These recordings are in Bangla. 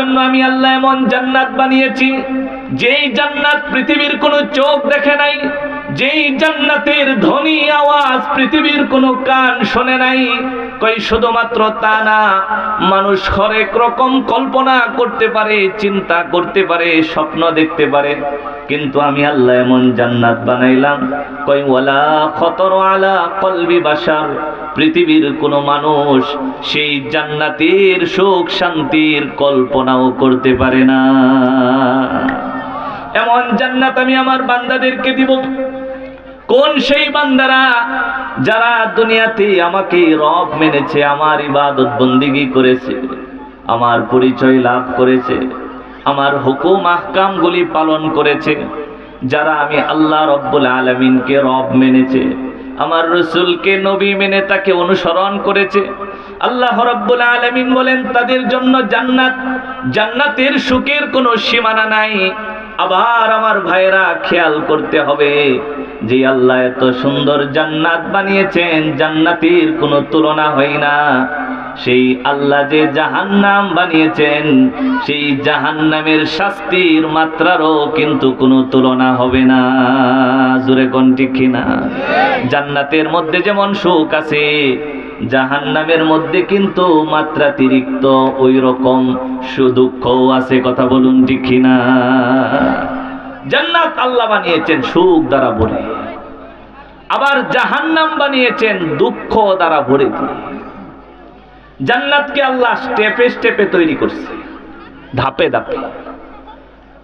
জন্য আমি আল্লাহ এমন জান্নাত বানিয়েছি যেই জান্নাত পৃথিবীর কোনো চোখ দেখে নাই, যেই জান্নাতের ধ্বনি আওয়াজ পৃথিবীর কোনো কান শোনে নাই। কই শুধুমাত্র তা না, মানুষ হরেক রকম কল্পনা করতে পারে, চিন্তা করতে পারে, স্বপ্ন দেখতে পারে, কিন্তু আমি আল্লাহ এমন জান্নাত বানাইলাম কই ওয়ালা খতর আলা কলবি বাশার, পৃথিবীর কোনো মানুষ সেই জান্নাতের সুখ শান্তির কল্পনাও করতে পারে না। এমন জান্নাত আমি আমার বান্দাদেরকে দিব। কোন সেই বান্দারা যারা দুনিয়াতে আমাকে রব মেনেছে, আমার ইবাদত বন্দেগী করেছে, আমার পরিচয় লাভ করেছে, আমার হুকুম আহকামগুলি পালন করেছে, যারা আমি আল্লাহ রব্বুল আলামিনকে রব মেনেছে, আমার রাসূলকে নবী মেনে তাকে অনুসরণ করেছে। আল্লাহ রব্বুল আলামিন বলেন তাদের জন্য জান্নাত, জান্নাতের সুখের কোনো সীমানা নাই। আবার আমার ভাইরা খেয়াল করতে হবে যে আল্লাহ এত সুন্দর জান্নাত বানিয়েছেন, জান্নাতের কোনো তুলনা হয় না। সেই আল্লাহ যে জাহান্নাম বানিয়েছেন, সেই জাহান্নামের শাস্তির মাত্রারও কিন্তু কোনো তুলনা হবে না। জোরে কোন ঠিক কিনা? জান্নাতের মধ্যে যেমন সুখ আছে, জাহান্নামের মধ্যে কিন্তু মাত্রাতিরিক্ত ওই রকম দুঃখও আছে। কথা বলুন ঠিক কিনা? জান্নাত আল্লাহ বানিয়েছেন সুখ দ্বারা ভরে, আবার জাহান্নাম বানিয়েছেন দুঃখ দ্বারা ভরে। জান্নাতকে আল্লাহ স্টেপে স্টেপে তৈরি করছে, ধাপে ধাপে।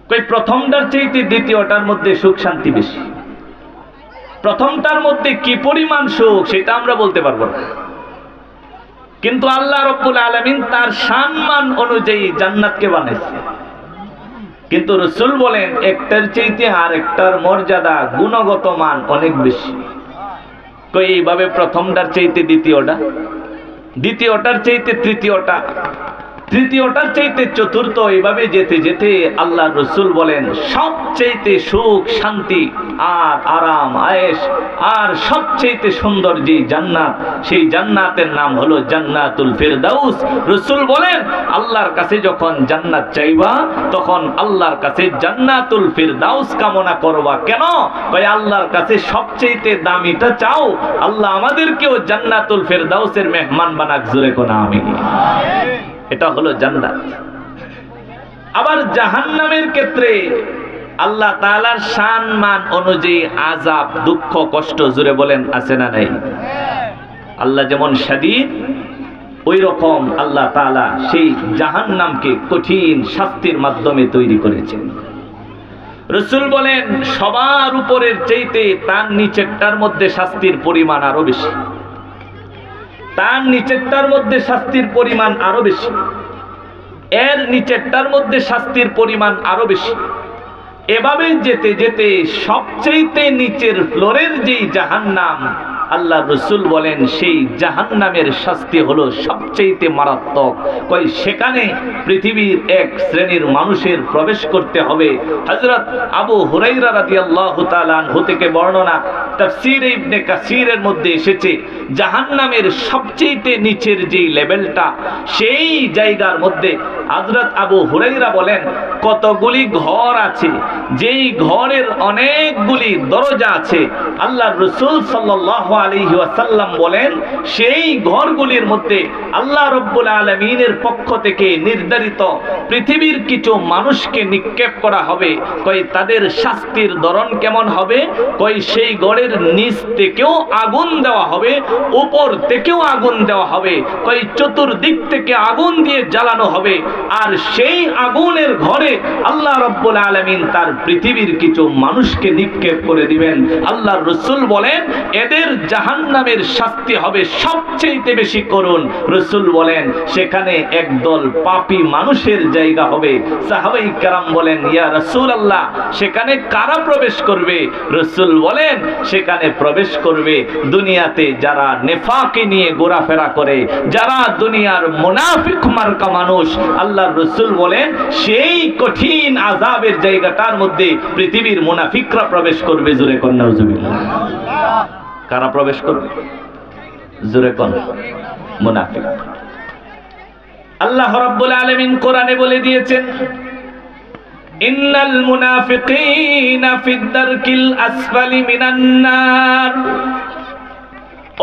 কই প্রথমটার চাইতে দ্বিতীয়টার মধ্যে সুখ শান্তি বেশি। প্রথমটার মধ্যে কি পরিমাণ সুখ সেটা আমরা বলতে পারবো না, কিন্তু আল্লাহ রব্বুল আলামিন তার সম্মান অনুযায়ী জান্নাতকে বানাইছে। কিন্তু রাসূল বলেন একটার চাইতে আরেকটার মর্যাদা গুণগত মান অনেক বেশি। কই এইভাবে প্রথমটার চাইতে দ্বিতীয়টা, দ্বিতীয়টার চাইতে তৃতীয়টা, তৃতীয়টার চাইতে চতুর্থ, এইভাবে যেতে যেতে আল্লাহ রাসূল বলেন সবচাইতে সুখ শান্তি আর আরাম আয়েশ আর সবচাইতে সুন্দর যে জান্নাত, সেই জান্নাতের নাম হলো জান্নাতুল ফিরদাউস। রাসূল বলেন আল্লাহর কাছে যখন জান্নাত চাইবা তখন আল্লাহর কাছে জান্নাতুল ফিরদাউস কামনা করবা। কেন? কয় আল্লাহর কাছে সবচাইতে দামিটা চাও, আল্লাহ আমাদেরকেও জান্নাতুল ফিরদাউসের মেহমান বানাক। জোরে কোন আমিন। এটা হলো জান্নাত। আবার জাহান্নামের ক্ষেত্রে আল্লাহ তাআলার সম্মান অনুযায়ী আযাব, দুঃখ, কষ্ট, জোরে বলেন আছে না নাই? আল্লাহ যেমন শাদীদ, ওই রকম আল্লাহ তাআলা সেই জাহান্নামকে কঠিন শাস্তির মাধ্যমে তৈরি করেছেন। রাসূল বলেন সবার উপরের চাইতে তার নিচেরটার মধ্যে শাস্তির পরিমাণ আরো বেশি, তার নিচেরটার মধ্যে শাস্তির পরিমাণ আরো বেশি, এর নিচেরটার মধ্যে শাস্তির পরিমাণ আরো বেশি। এভাবে যেতে যেতে সবচেয়ে নিচের ফ্লোরের যেই জাহান্নাম, আল্লাহ রাসূল বলেন সেই জাহান্নামের শাস্তি হলো সবচেয়ে মারাত্মক। কই সেখানে পৃথিবীর এক শ্রেণীর মানুষের প্রবেশ করতে হবে। হযরত আবু হুরায়রা রাদিয়াল্লাহু তাআলা আনহু থেকে বর্ণনা, তাফসীর ইবনে কাসীরের মধ্যে এসেছে জাহান্নামের সবচেয়ে নিচের যেই লেভেলটা, সেই জায়গার মধ্যে হযরত আবু হুরায়রা বলেন কতগুলি ঘর আছে, যেই ঘরের অনেকগুলি দরজা আছে। আল্লাহর রাসূল সাল্লাল্লাহু আলাইহি ওয়াসাল্লাম বলেন সেই ঘরগুলির মধ্যে আল্লাহ রব্বুল আলামিনের পক্ষ থেকে নির্ধারিত পৃথিবীর কিছু মানুষকে নিক্ষেপ করা হবে। কই তাদের শাস্তির ধরন কেমন হবে? কই সেই ঘরের নিচ থেকেও আগুন দেওয়া হবে, উপর থেকেও আগুন দেওয়া হবে, কই চতুর্দিক থেকে আগুন দিয়ে জ্বালানো হবে। আর সেই আগুনের ঘরে আল্লাহ রব্বুল আলামিন তার পৃথিবীর কিছু মানুষকে নিক্ষেপ করে দিবেন। আল্লাহর রাসূল বলেন এদের জাহান্নামের শাস্তি হবে সবচেয়ে বেশি করুণ। রাসূল বলেন সেখানে একদল পাপী মানুষের জায়গা হবে। সাহাবায়ে কেরাম বলেন ইয়া রাসূলুল্লাহ সেখানে কারা প্রবেশ করবে? রাসূল বলেন সেখানে প্রবেশ করবে দুনিয়াতে যারা নেফাকি নিয়ে ঘোরাফেরা করে, যারা দুনিয়ার মুনাফিক মার্কা মানুষ। আল্লাহর রাসূল বলেন সেই কঠিন আযাবের জায়গাটার মধ্যে পৃথিবীর মুনাফিকরা প্রবেশ করবে। জোরে কোন নাউজুবিল্লাহ। কারা প্রবেশ করবে? জোরে কোন? মুনাফিক। আল্লাহ রাব্বুল আলামিন কোরআনে বলে দিয়েছেন, ইন্নাল মুনাফিকিনা ফিদ দারকিল আসফালি মিনান নার।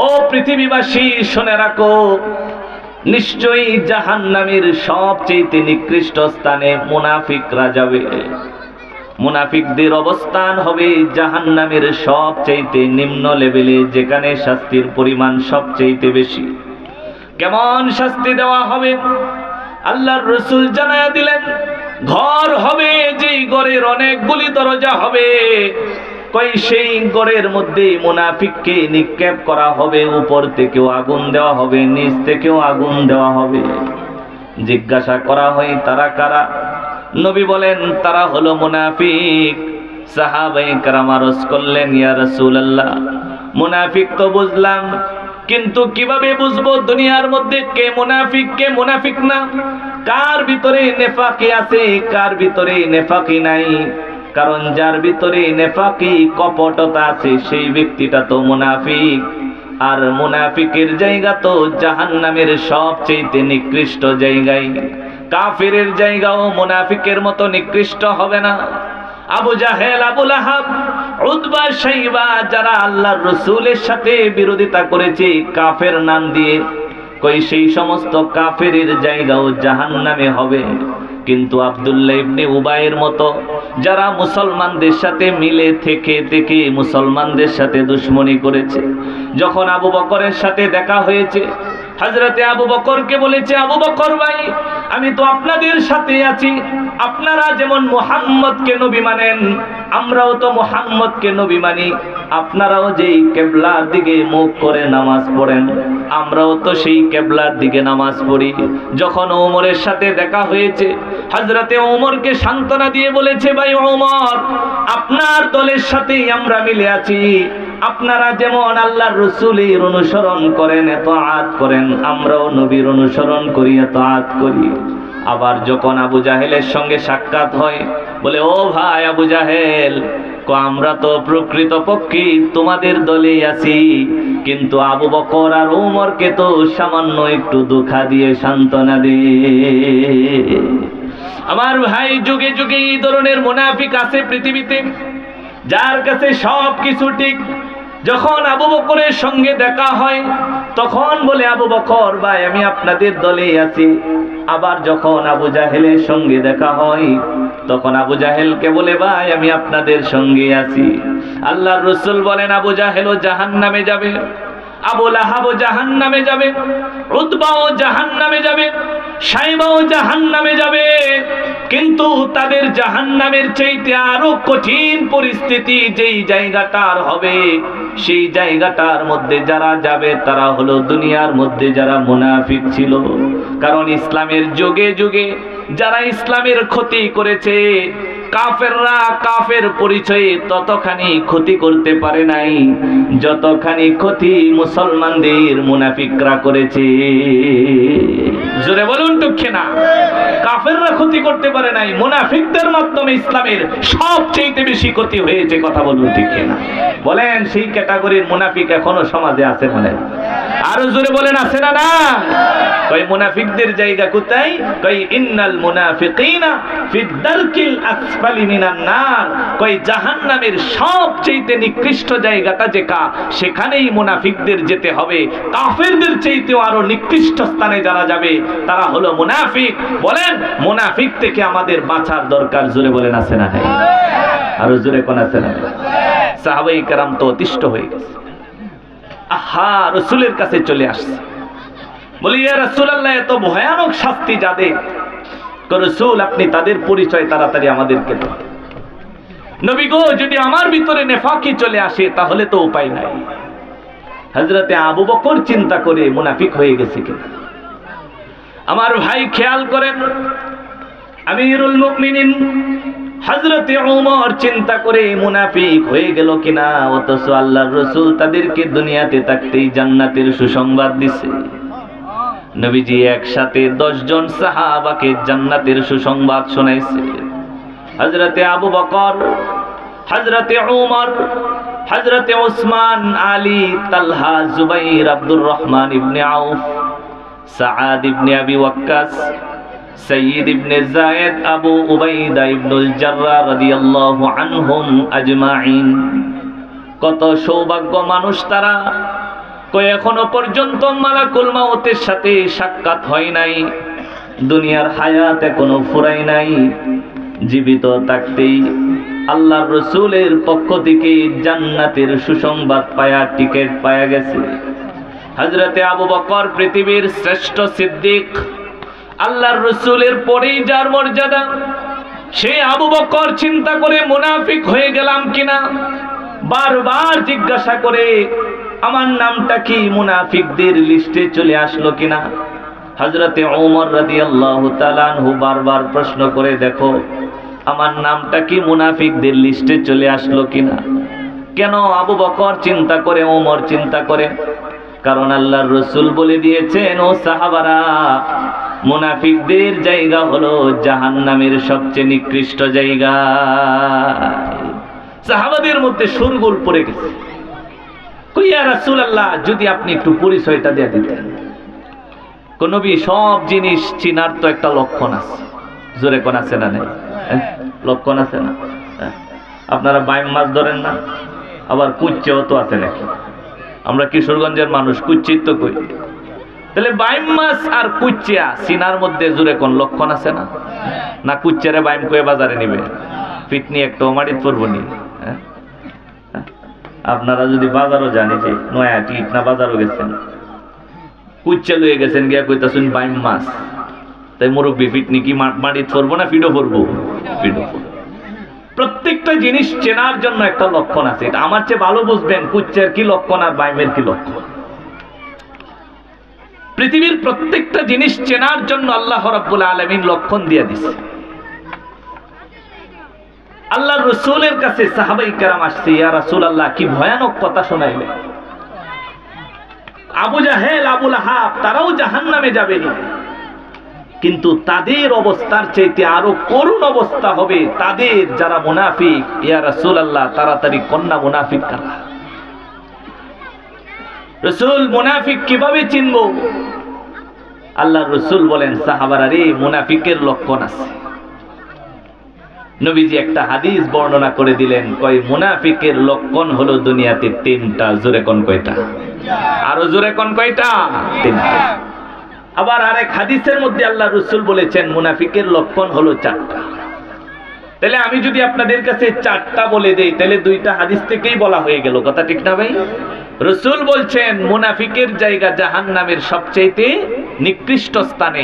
ও পৃথিবীবাসী শুনে রাখো, নিশ্চয়ই জাহান্নামের সবচেয়ে নিকৃষ্ট স্থানে মুনাফিকরা যাবে। মুনাফিকদের অবস্থান হবে জাহান্নামের সবচেয়ে নিম্ন লেভেলে, যেখানে শাস্তির পরিমাণ সবচেয়ে বেশি। কেমন শাস্তি দেওয়া হবে আল্লাহর রাসূল জানায়া দিলেন। ঘর হবে, যেই ঘরের অনেকগুলি দরজা হবে, কই সেই ঘরের মধ্যে মুনাফিককে নিক্ষেপ করা হবে। উপর থেকেও আগুন দেওয়া হবে, নিচ থেকেও আগুন দেওয়া হবে। জিজ্ঞাসা করা হয় তারা কারা? নবী বলেন তারা হলো মুনাফিক। সাহাবায়ে কেরাম আরজ করলেন, ইয়া রাসূলুল্লাহ, মুনাফিক তো বুঝলাম, কিন্তু কিভাবে বুঝবো দুনিয়ার মধ্যে কে মুনাফিক কে মুনাফিক না? কার ভিতরে নেফাকি আছে, কার ভিতরে নেফাকি নাই? কারণ যার ভিতরে নেফাকি কপটতা আছে সেই ব্যক্তিটা তো মুনাফিক। আর মুনাফিকের জায়গা তো জাহান্নামের সবচেয়ে নিকৃষ্ট জায়গায়। কাফিরের জায়গাও মুনাফিকের মতো নিকৃষ্ট হবে না। আবু জাহেল, আবু লাহাব, উতবা, শাইবা যারা আল্লাহর রাসূলের সাথে বিরোধিতা করেছে কাফের নাম দিয়ে, কই সেই সমস্ত কাফেরের জায়গাও জাহান্নামে হবে। কিন্তু আব্দুল্লাহ ইবনে উবাইয়ের মতো যারা মুসলমানদের সাথে মিলে থেকে মুসলমানদের সাথে দুশমনি করেছে, যখন আবু বকরের সাথে দেখা হয়েছে, হযরতে আবু বকরকে বলেছে, আবু বকর ভাই, আমি তো আপনাদের সাথে আছি। আপনারা যেমন মুহাম্মদকে নবী মানেন, আমরাও তো মুহাম্মদকে নবী মানি। আপনারাও যেই কিবলার দিকে মুখ করে নামাজ পড়েন, আমরাও তো সেই কিবলার দিকে নামাজ পড়ি। যখন ওমরের সাথে দেখা হয়েছে, হযরতে ওমরকে সান্ত্বনা দিয়ে বলেছে, ভাই ওমর, আপনার দলের সাথেই আমরা মিলে আছি। আপনারা যেমন আল্লাহর রাসূলের অনুসরণ করেন, ইতাআত করেন, আমরাও নবীর অনুসরণ করি, ইতাআত করি। আবার যখন আবু জাহেলের সঙ্গে সাক্ষাৎ হয়, বলে, ও ভাই আবু জাহেল, আমরা তো প্রকৃতপক্ষে তোমাদের দলেই আছি, কিন্তু আবু বকর আর ওমরকে তো সামান্য একটু ধোঁকা দিয়ে সান্ত্বনা দিয়ে। আমার ভাই, যুগে যুগে এই ধরনের মুনাফিক আছে পৃথিবীতে, যার কাছে সব কিছু ঠিক। যখন আবু বকরের সঙ্গে দেখা হয় তখন বলে, আবু বকর ভাই, আমি আপনাদের দলে আছি। আবার যখন আবু জাহেলের সঙ্গে দেখা হয় তখন আবু জাহেলকে বলে, ভাই আমি আপনাদের সঙ্গে আছি। আল্লাহর রাসূল বলেন, আবু জাহেলও জাহান্নামে যাবে, আবু লাহাবও জাহান্নামে যাবে, উতবাও জাহান্নামে যাবে, শাইবাও জাহান্নামে যাবে। কিন্তু তাদের জাহান্নামের চাইতে আরো কঠিন পরিস্থিতি যেই জায়গাটার হবে, সেই জায়গাটার মধ্যে যারা যাবে তারা হলো দুনিয়ার মধ্যে যারা মুনাফিক ছিল। কারণ ইসলামের যুগে যুগে যারা ইসলামের ক্ষতি করেছে, কাফেররা কাফের পরিচয়ে ততখানি ক্ষতি করতে পারে নাই যতখানি ক্ষতি মুসলমানদের মুনাফিকরা করেছে। জোরে বলুন ঠিক না? কাফেররা ক্ষতি করতে পারে নাই, মুনাফিকদের মাধ্যমে ইসলামের সবচেয়ে বেশি ক্ষতি হয়েছে। কথা বলুন ঠিক না? বলেন, সেই ক্যাটাগরির মুনাফিক এখনো সমাজে আছে? বলেন, আরো জোরে বলেন, আছে না? না। কই মুনাফিকদের জায়গা কোথায়? কই ইন্নাল মুনাফিকিনা ফিদ দারকিল আসফালি মিনান নার। কই জাহান্নামের সবচেয়ে নিকৃষ্ট জায়গাটা যেটা, সেখানেই মুনাফিকদের যেতে হবে। কাফেরদের চাইতেও আরো নিকৃষ্ট স্থানে যারা যাবে তারা হলো মুনাফিক। বলেন, মুনাফিক থেকে আমাদের বাঁচার দরকার। জোরে বলেন, আছে না? আরো জোরে কোন আছে না? সাহাবায়ে কেরাম তো অতিষ্ঠ হয়ে গেছে। আহা, রাসূলের কাছে চলে আসছে, বলি, ইয়া রাসূলুল্লাহ, এত ভয়ানক শাস্তি যাদের। রাসূল, আপনি তাদের পরিচয় তাড়াতাড়ি আমাদেরকে দেন। নবী গো, যদি আমার ভিতরে নেফাকি চলে আসে তাহলে তো উপায় নাই। হযরতে আবু বকর চিন্তা করে মুনাফিক হয়ে গেছে কিনা। আমার ভাই খেয়াল করেন, আমিরুল মুমিনিন হযরতে ওমর চিন্তা করে মুনাফিক হয়ে গেল কিনা, অথচ আল্লাহর রাসূল তাদেরকে দুনিয়াতে থাকতেই জান্নাতের সুসংবাদ দিছে। নবীজি একসাথে 10 জন সাহাবাকে জান্নাতের সুসংবাদ শোনাইছে। হযরতে আবু বকর, হযরতে ওমর, হযরতে ওসমান, আলী, তালহা, জুবাইর, আব্দুর রহমান ইবনে আউফ, সাআদ ইবনে আবি ওয়াক্কাস, সাইয়্যিদ ইবনে যায়েদ, আবু উবাইদা ইবনুল জাররাহ রাদিয়াল্লাহু আনহুম আজমাইন। কত সৌভাগ্য মানুষ তারা, কই এখনো পর্যন্ত মালাকুল মাউতের সাথে সাক্ষাৎ হয় নাই, দুনিয়ার হায়াত এখনো ফুরায় নাই, জীবিত থাকতেই আল্লাহর রাসূলের পক্ষ থেকে জান্নাতের সুসংবাদ পায়া টিকেট পায়া গেছে। হযরতে আবু বকর পৃথিবীর শ্রেষ্ঠ সিদ্দিক, আল্লাহর রাসূলের পরেই যার মর্যাদা, সেই আবু বকর চিন্তা করে মুনাফিক হয়ে গেলাম কিনা, বারবার জিজ্ঞাসা করে আমার নামটা কি মুনাফিকদের লিস্টে চলে আসলো কিনা। হযরতে ওমর রাদিয়াল্লাহু তাআলা আনহু বারবার প্রশ্ন করে দেখো আমার নামটা কি মুনাফিকদের লিস্টে চলে আসলো কিনা। কেন আবু বকর চিন্তা করে, ওমর চিন্তা করে? কারণ আল্লাহর রাসূল বলে দিয়েছেন, ও সাহাবারা, মুনাফিকদের জায়গা হলো জাহান্নামের সবচেয়ে নিকৃষ্ট জায়গা। সাহাবাদের মধ্যে শোরগোল পড়ে গেছে, কই ইয়া রাসূলুল্লাহ যদি আপনি একটু পরিচয়টা দিয়ে দিতেন। কোন নবী সব জিনিস চিনার তো একটা লক্ষণ আছে, জোরে কোন আছে না নাই? লক্ষণ আছে না? আপনারা বাইম মাছ ধরেন না, আবার কুচ্চেও তো আছে নাকি? আমরা কিশোরগঞ্জের মানুষ, কুচ্চিত তো কই। তাহলে বাইম মাছ আর কুচ্চিয়া চিনার মধ্যে জোরে কোন লক্ষণ আছে না? না কুচ্চারে বাইম কয়ে বাজারে নিবে, পিটনি একটা মাটিত পড়বো নি? আপনারা যদি বাজারও জানি যে নয়াটি না বাজারও গেছেন, কুচ্চা লয়ে গেছেন, গিয়া কইতাছেন বাইম মাছ, তাই মুরব্বী পিটনি কি মাটিত পড়বো না ফিডো পড়বো? ফিডো পড়বো। প্রত্যেকটা জিনিস চেনার জন্য একটা লক্ষণ আছে, এটা আমার চেয়ে ভালো বুঝবেন কুচ্চের কি লক্ষণ আর বাইমের কি লক্ষণ। পৃথিবীর প্রত্যেকটা জিনিস চেনার জন্য আল্লাহ রাব্বুল আলামিন লক্ষণ দিয়ে দিছে। আল্লাহর রাসূলের কাছে সাহাবায়ে কেরাম আসছে, ইয়া রাসূলুল্লাহ কি ভয়ানক কথা শোনাইলেন, আবু জাহেল আবু লাহাব তারাও জাহান্নামে যাবে, কিন্তু তাদের অবস্থার চাইতে আরো করুণ অবস্থা হবে তাদের যারা মুনাফিক। ইয়া রাসূলুল্লাহ তাড়াতাড়ি কন্যা মুনাফিক কারা? রাসূল মুনাফিক কিভাবে চিনবো? আল্লাহর রাসূল বলেন, সাহাবারা রে, মুনাফিকের লক্ষণ আছে। নবীজি একটা হাদিস বর্ণনা করে দিলেন, কয় মুনাফিকের লক্ষণ হলো দুনিয়াতে তিনটা। জোরে কোন কয়টা? আরো জোরে কোন কয়টা? তিনটা। আবার আরেক হাদিসের মধ্যে আল্লাহর রাসূল বলেছেন মুনাফিকের লক্ষণ হলো চারটা। তাহলে আমি যদি আপনাদের কাছে চারটা বলে দেই, তাহলে দুইটা হাদিস থেকেই বলা হয়ে গেল, কথা ঠিক না ভাই? রাসূল বলছেন মুনাফিকের জায়গা জাহান্নামের সবচেয়ে নিকৃষ্ট স্থানে।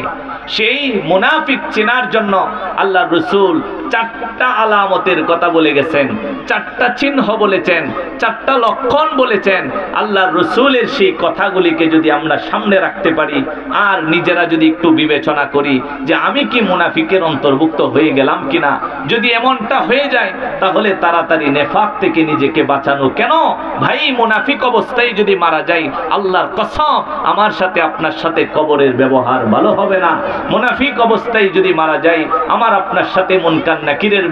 সেই মুনাফিক চেনার জন্য আল্লাহর রাসূল চারটা আলামতের কথা বলে গেছেন, চারটা চিহ্ন বলেছেন, চারটা লক্ষণ বলেছেন। আল্লাহর রাসূলের সেই কথাগুলিকে যদি আমরা সামনে রাখতে পারি আর নিজেরা যদি একটু বিবেচনা করি যে আমি কি মুনাফিকের অন্তর্ভুক্ত হয়ে গেলাম কিনা, যদি এমনটা হয়ে যায় তাহলে তাড়াতাড়ি নেফাক থেকে নিজেকে বাঁচানো। কেন ভাই, মুনাফিক অবস্থায় যদি মারা যাই, আল্লাহর কসম আমার সাথে আপনার সাথে কবরের ব্যবহার ভালো হবে না। মুনাফিক অবস্থায় যদি মারা যাই, আমার আপনার সাথে মুনকার নাকিরের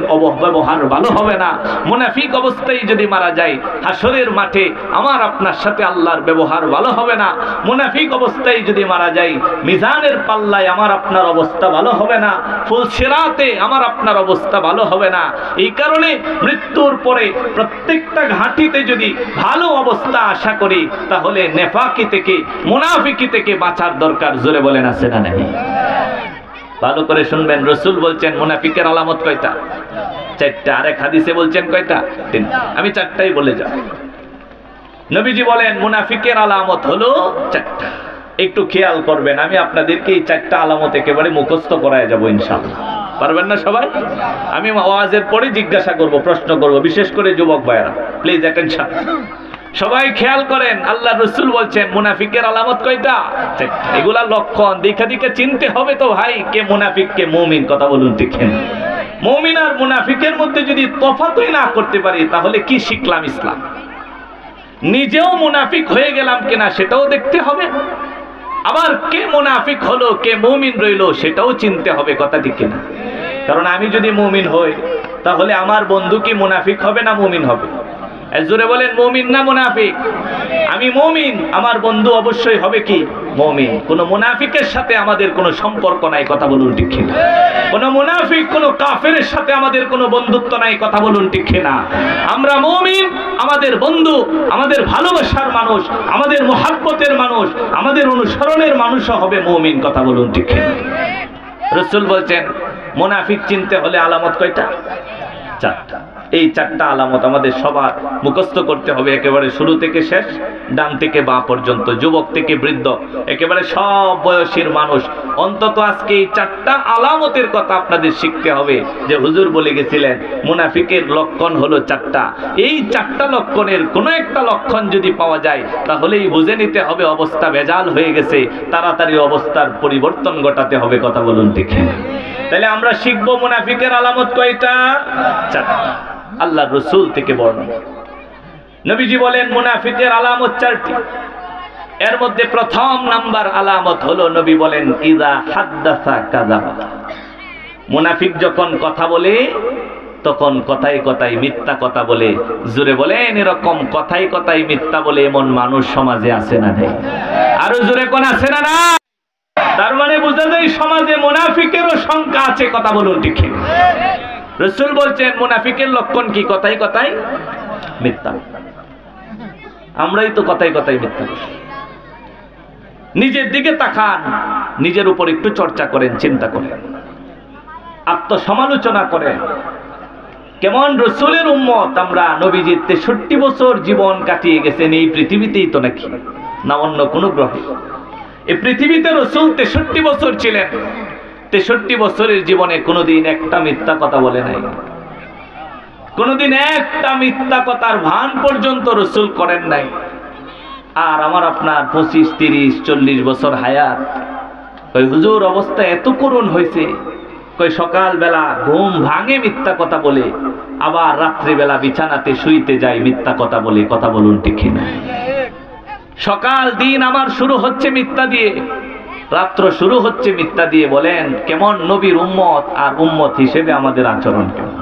ব্যবহার ভালো হবে না। মুনাফিক অবস্থায় যদি মারা যাই, হাসরের মাঠে আমার আপনার সাথে আল্লাহর ব্যবহার ভালো হবে না। মুনাফিক অবস্থায় যদি মারা যাই, মিজানের পাল্লায় আমার আপনার অবস্থা ভালো হবে না। ফুলসিরাতে আমার আপনার অবস্থা ভালো হবে না। এই কারণে মৃত্যুর পরে প্রত্যেকটা ঘাঁটিতে যদি ভালো অবস্থা আশা করি, তাহলে নেফাকি থেকে, মুনাফিকি থেকে বাঁচার দরকার। জোরে বলেন আছে না নাই? ভালো করে শুনবেন, রাসূল বলছেন মুনাফিকের আলামত কয়টা? চারটা। আরেক হাদিসে বলছেন কয়টা? তিনটা। আমি চারটাই বলে যাব। নবীজি বলেন মুনাফিকের আলামত হলো চারটা। একটু খেয়াল করবেন, আমি আপনাদেরকে এই চারটা আলামত একেবারে মুখস্থ করায় যাব ইনশাআল্লাহ। পারবেন না সবাই? আমি ওয়াজের পরে জিজ্ঞাসা করব, প্রশ্ন করব, বিশেষ করে যুবক ভাইরা, প্লিজ অ্যাটেনশন। সবাই খেয়াল করেন, আল্লাহর রাসূল বলছেন মুনাফিকের আলামত কয়টা? এগুলা লক্ষণ দেখা দেখা চিনতে হবে তো ভাই, কে মুনাফিক কে মুমিন। কথা বলুন ঠিক না? মুমিন আর মুনাফিকের মধ্যে যদি তফাতই না করতে পারি, তাহলে কি শিখলাম ইসলাম? নিজেও মুনাফিক হয়ে গেলাম কিনা সেটাও দেখতে হবে, আবার কে মুনাফিক হলো কে মুমিন রইলো সেটাও চিনতে হবে। কথা ঠিক কিনা? কারণ আমি যদি মুমিন হই, তাহলে আমার বন্ধু কি মুনাফিক হবে না মুমিন হবে? জোরে বলেন, মুমিন না মুনাফিক? আমি মুমিন, আমার বন্ধু অবশ্যই হবে কি মুমিন। কোন মুনাফিকের সাথে আমাদের কোনো সম্পর্ক নাই, কথা বলুন ঠিক কিনা? কোন মুনাফিক, কোন কাফেরের সাথে আমাদের কোনো বন্ধুত্ব নাই, কথা বলুন ঠিক কিনা? আমরা মুমিন, আমাদের বন্ধু, আমাদের ভালোবাসার মানুষ, আমাদের মুহাব্বতের মানুষ, আমাদের অনুসরণের মানুষও হবে মুমিন, কথা বলুন ঠিক কিনা? রাসূল বলছেন মুনাফিক চিনতে হলে আলামত কয়টা? চারটা। এই চারটা আলামত আমাদের সবার মুখস্থ করতে হবে, একেবারে শুরু থেকে শেষ, ডান থেকে বাঁ পর্যন্ত, যুবক থেকে বৃদ্ধ, একেবারে সব বয়সীর মানুষ। অন্তত আজকে এই চারটা আলামতের কথা আপনাদের শিখতে হবে, যে হুজুর বলে গেছিলেন মুনাফিকের লক্ষণ হলো চারটা। এই চারটা লক্ষণের কোনো একটা লক্ষণ যদি পাওয়া যায় তাহলেই বুঝে নিতে হবে অবস্থা ভেজাল হয়ে গেছে, তাড়াতাড়ি অবস্থার পরিবর্তন ঘটাতে হবে, কথা বলুন ঠিক। তাহলে আমরা শিখবো মুনাফিকের আলামত কয়টা? চারটা। আল্লাহর রাসূল থেকে বর্ণনা, নবীজি বলেন মুনাফিকের আলামত চারটি। এর মধ্যে প্রথম নাম্বার আলামত হলো, নবী বলেন ইযা হাদ্দাসা কাযাবা। মুনাফিক যখন কথা বলে তখন কথায় কথায় মিথ্যা কথা বলে। জোরে বলেন, এরকম কথায় কথায় মিথ্যা বলে এমন মানুষ সমাজে আছে না নেই? আরো জোরে কোন আছে না? না। তার মানে বোঝা যায় সমাজে মুনাফিকেরও সংখ্যা আছে, কথা বলুন ঠিক। রাসূল বলছেন মুনাফিকের লক্ষণ কি? কথায় কথায় মিথ্যা। আমরাই তো কথায় কথায় মিথ্যা। নিজের দিকে তাকান, নিজের উপর একটু চর্চা করেন, চিন্তা করেন, আত্মসমালোচনা করেন। কেমন রাসূলের উম্মত আমরা। নবীজি 63 বছর জীবন কাটিয়ে গেছেন এই পৃথিবীতেই তো নাকি, না অন্য কোন গ্রহে? এই পৃথিবীতে রাসূল 63 বছর ছিলেন। 63 বছরের জীবনে কোনোদিন একটা মিথ্যা কথা বলে নাই, কোনোদিন একটা মিথ্যা কথার ভান পর্যন্ত রাসূল করেন নাই। আর আমার আপনার 25, 30, 40 বছর হায়াত। কই হুজুর অবস্থা এত করুণ হয়েছে, কই সকালবেলা ঘুম ভাঙে মিথ্যা কথা বলে, আবার রাত্রিবেলা বিছানাতে শুইতে যায় মিথ্যা কথা বলে, কথা বলুন ঠিক না? সকাল দিন আমার শুরু হচ্ছে মিথ্যা দিয়ে, রাত্র শুরু হচ্ছে মিথ্যা দিয়ে। বলেন কেমন নবীর উম্মত আর উম্মত হিসেবে আমাদের আচরণ কেমন?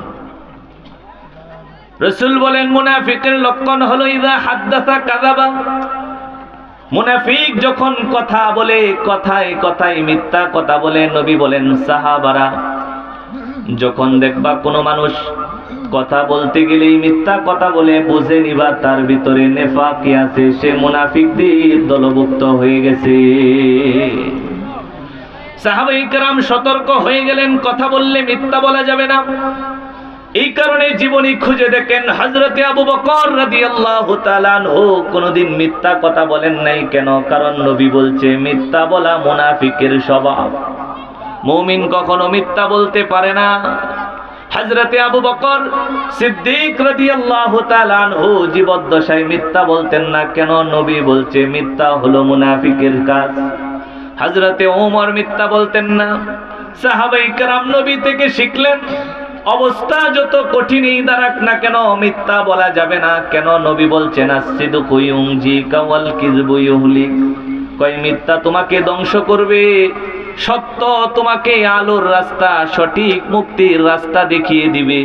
রাসূল বলেন মুনাফিকের লক্ষণ হলো ইযা হাদ্দাসা কাযাবা। মুনাফিক যখন কথা বলে কথায় কথায় মিথ্যা কথা বলে। নবী বলেন সাহাবারা যখন দেখবা কোনো মানুষ কথা বলতে গেলেই মিথ্যা কথা বলে, বুঝে নিবা তার ভিতরে নেফাকি আছে, সে মুনাফিকদের দলভুক্ত হয়ে গেছে। সাহাবায়ে কেরাম সতর্ক হয়ে গেলেন, কথা বললে মিথ্যা বলা যাবে না। এই কারণে জীবনী খুঁজে দেখেন হযরতে আবু বকর রাদিয়াল্লাহু তাআলা আনহু কোনদিন মিথ্যা কথা বলেন নাই। কেন? কারণ নবী বলছে মিথ্যা বলা মুনাফিকের স্বভাব। মুমিন কখনো মিথ্যা বলতে পারে না। হযরতে আবু বকর সিদ্দিক রাদিয়াল্লাহু তাআলা আনহু জীবদ্দশায় মিথ্যা বলতেন না। কেন? নবী বলছে মিথ্যা হলো মুনাফিকের কাজ। হযরতে ওমর মিথ্যা বলতেন না। সাহাবায়ে কেরাম নবী থেকে শিখলেন, অবস্থা যত কঠিনই দাঁড়াক না কেন মিথ্যা বলা যাবে না। কেন? নবী বলছেন আসসিদকু ইউনজিকা ওয়াল কিযবু ইউহলিক। কয় মিথ্যা তোমাকে ধ্বংস করবে, সত্য তোমাকে আলোর রাস্তা, সঠিক মুক্তির রাস্তা দেখিয়ে দিবে।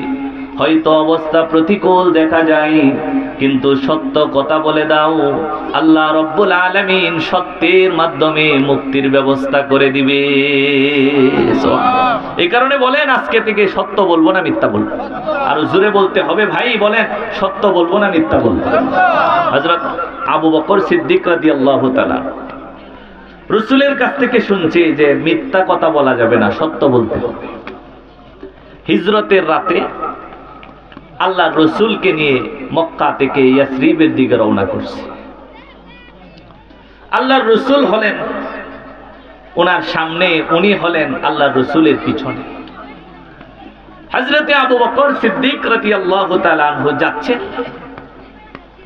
হয়তো অবস্থা প্রতিকূল দেখা যায়, কিন্তু সত্য কথা বলে দাও, আল্লাহ রব্বুল আলামিন সত্যের মাধ্যমে মুক্তির ব্যবস্থা করে দিবে। এই কারণে বলেন আজকে থেকে সত্য বলবো না মিথ্যা বলবো। আর জোরে বলতে হবে ভাই, বলেন সত্য বলবো না মিথ্যা বলবো। হযরত আবু বকর সিদ্দিক রাদিয়াল্লাহু তাআলা রাসূলের কাছ থেকে শুনছে যে মিথ্যা কথা বলা যাবে না, সত্য বলতে হবে। হিজরতের রাতে আল্লাহ রাসূলকে নিয়ে মক্কা থেকে ইয়াসরিবের দিকে রওনা করছে। আল্লাহর রাসূল হলেন ওনার সামনে, উনি হলেন আল্লাহর রাসূলের পিছনে। হযরতে আবু বকর সিদ্দিক রাদিয়াল্লাহু তাআলা আনহু যাচ্ছেন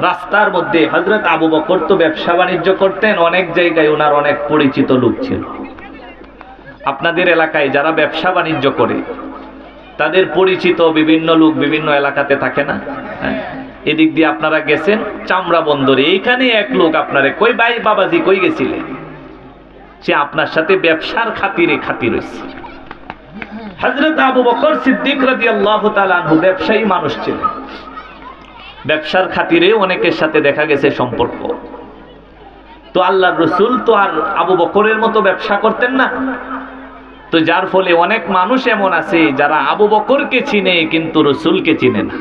রাস্তার মধ্যে। হযরত আবু বকর তো ব্যবসা বাণিজ্য করতেন, অনেক জায়গায় ওনার অনেক পরিচিত লোক ছিল। আপনাদের এলাকায় যারা ব্যবসা বাণিজ্য করে তাদের পরিচিত বিভিন্ন লোক বিভিন্ন এলাকাতে থাকে না? এদিক দিয়ে আপনারা গেছেন চামড়া বন্দরে, এইখানে এক লোক আপনারে কই ভাই বাবাজি কই গেছিলে, সে আপনার সাথে ব্যবসার খাতিরে খাতির হয়েছে। হযরত আবু বকর সিদ্দিক রাদিয়াল্লাহু তাআলা আনহু ব্যবসায়ী মানুষ ছিলেন, ব্যবসার খাতিরে অনেকের সাথে দেখা গেছে সম্পর্ক। তো আল্লাহর রসুল তো আর আবু বকরের মতো ব্যবসা করতেন না। তো যার ফলে অনেক মানুষ এমন আছে যারা আবু বকরকে চিনে কিন্তু রসুলকে চিনে না।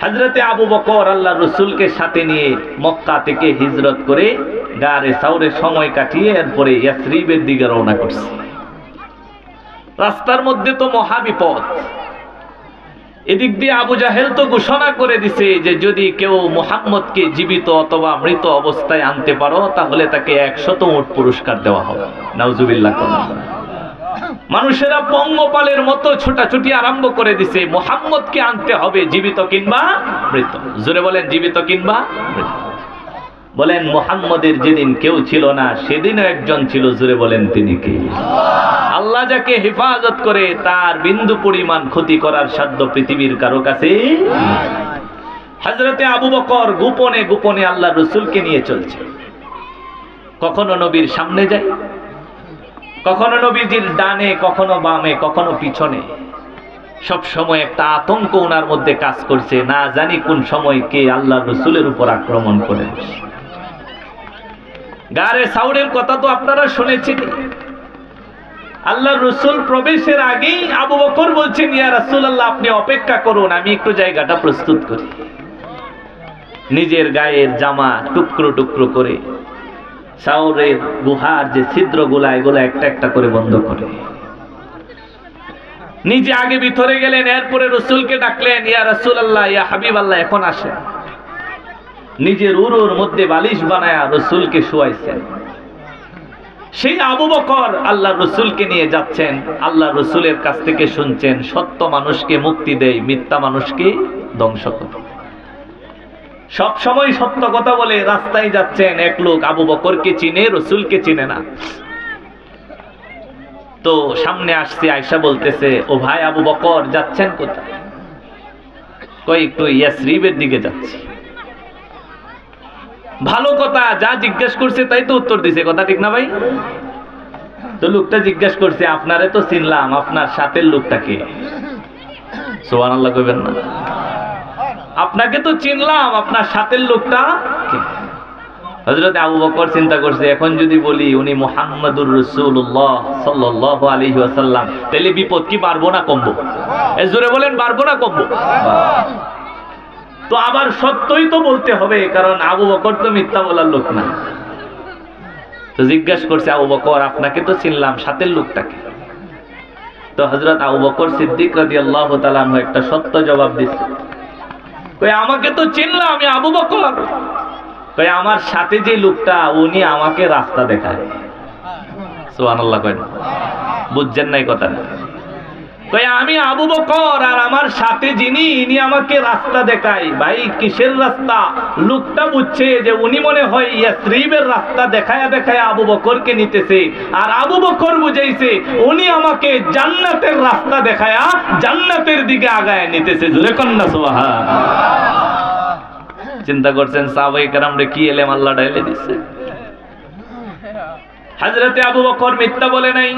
হযরতে আবু বকর আল্লাহর রসুলকে সাথে নিয়ে মক্কা থেকে হিজরত করে গারে সাউরে সময় কাটিয়ে এরপরে ইয়াসরিবের দিকে রওনা করছে। রাস্তার মধ্যে তো মহাবিপদ। এদিক দিয়ে আবু জাহেল তো ঘোষণা করে দিছে যে যদি কেউ মুহাম্মদকে জীবিত অথবা মৃত অবস্থায় আনতে পারো তাহলে তাকে 100 উট পুরস্কার দেওয়া হবে। নাউজুবিল্লাহ। মানুষেরা পঙ্গপালের মতো ছোটাছুটি আরম্ভ করে দিছে, মুহাম্মদকে আনতে হবে জীবিত কিংবা মৃত। জোরে বলেন জীবিত কিংবা মৃত। বলেন মুহাম্মদের যেদিন কেউ ছিল না সেদিনও একজন ছিল, জোরে বলেন তিনি কে? আল্লাহ যাকে হেফাজত করে তার বিন্দু পরিমাণ ক্ষতি করার সাধ্য পৃথিবীর কারো কাছে। হযরতে আবু বকর গোপনে গোপনে আল্লাহ রসুলকে নিয়ে চলছে। কখনো নবীর সামনে যায়, কখনো নবীজির ডানে, কখনো বামে, কখনো পিছনে। সব সময় একটা আতঙ্ক ওনার মধ্যে কাজ করছে, না জানি কোন সময় কে আল্লাহ রসুলের উপর আক্রমণ করে। গারে সাউরের কথা তো আপনারা শুনেছেন। আল্লাহ রসুল প্রবেশের আগেই আবু বকর বলছেন, ইয়া রাসূলুল্লাহ আপনি অপেক্ষা করুন, আমি একটু জায়গাটা প্রস্তুত করি। নিজের গায়ের জামা টুকরো টুকরো করে সাউরের গুহার যে ছিদ্রগুলা এগুলো একটা একটা করে বন্ধ করে নিজে আগে ভিতরে গেলেন। এরপরে রসুলকে ডাকলেন, ইয়া রাসূলুল্লাহ, ইয়া হাবিবাল্লাহ এখন আসেন। নিজের উরুর মধ্যে বালিশ বানায়া রসুলকে শুয়াইছেন। সেই আবু বকর আল্লাহ রসুলকে নিয়ে যাচ্ছেন, আল্লাহ রসুলের কাছ থেকে শুনছেন সত্য মানুষকে মুক্তি দেয়, মিথ্যা মানুষকে ধ্বংস করে। সব সময় সত্য কথা বলে রাস্তায় যাচ্ছেন। এক লোক আবু বকরকে চিনে, রসুলকে চিনে না। তো সামনে আসছে, আয়েশা বলতেছে, ও ভাই আবু বকর যাচ্ছেন কোথায়? কই একটু ইয়াসরিবের দিকে যাচ্ছি। ভালো কথা, যা জিজ্ঞেস করছে তাই তো উত্তর দিছে, কথা ঠিক না ভাই? তো লোকটা জিজ্ঞেস করছে, আপনারে তো চিনলাম, আপনার সাথের লোকটাকে? সুবহানাল্লাহ কইবেন না? আপনাকে তো চিনলাম, আপনার সাথের লোকটা কে? হযরত আবু বকর চিন্তা করছে, এখন যদি বলি উনি মুহাম্মাদুর রাসূলুল্লাহ সাল্লাল্লাহু আলাইহি ওয়াসাল্লাম, তাহলে বিপদ কি বাড়বো না কমবো? জোরে বলেন, বাড়বো না কমবো? তো আবার সত্যই তো বলতে হবে, কারণ আবু বকর তো মিথ্যা বলার লোক না। তো জিজ্ঞাসা করছে, আবু বকর আপনাকে তো চিনলাম, সাথের লোকটাকে? তো হযরত আবু বকর সিদ্দিক রাদিয়াল্লাহু তাআলা আনহু একটা সত্য জবাব দিচ্ছে। কই আমাকে তো চিনলাম, আমি আবু বকর। কই আমার সাথে যে লোকটা উনি আমাকে রাস্তা দেখায়। সুবহানাল্লাহ কই না? বুঝছেন নাই কথা? কই আমি আবু বকর আর আমার সাথে যিনি, ইনি আমাকে রাস্তা দেখায়। ভাই কিসের রাস্তা? লোকটা বুঝছে যে উনি মনে হয় ইয়াসরিবের রাস্তা দেখায়া দেখায়া আবু বকরকে নিতেছে, আর আবু বকর বুঝাইছে উনি আমাকে জান্নাতের রাস্তা দেখায়া জান্নাতের দিকে আগায় নিতেছে। জোরে কন্না সুবহানাল্লাহ। চিন্তা করছেন সাহাবায়ে কেরামরে কি এলেম আল্লাহ ডাইলে দিচ্ছে। হযরতে আবু বকর মিথ্যা বলে নাই।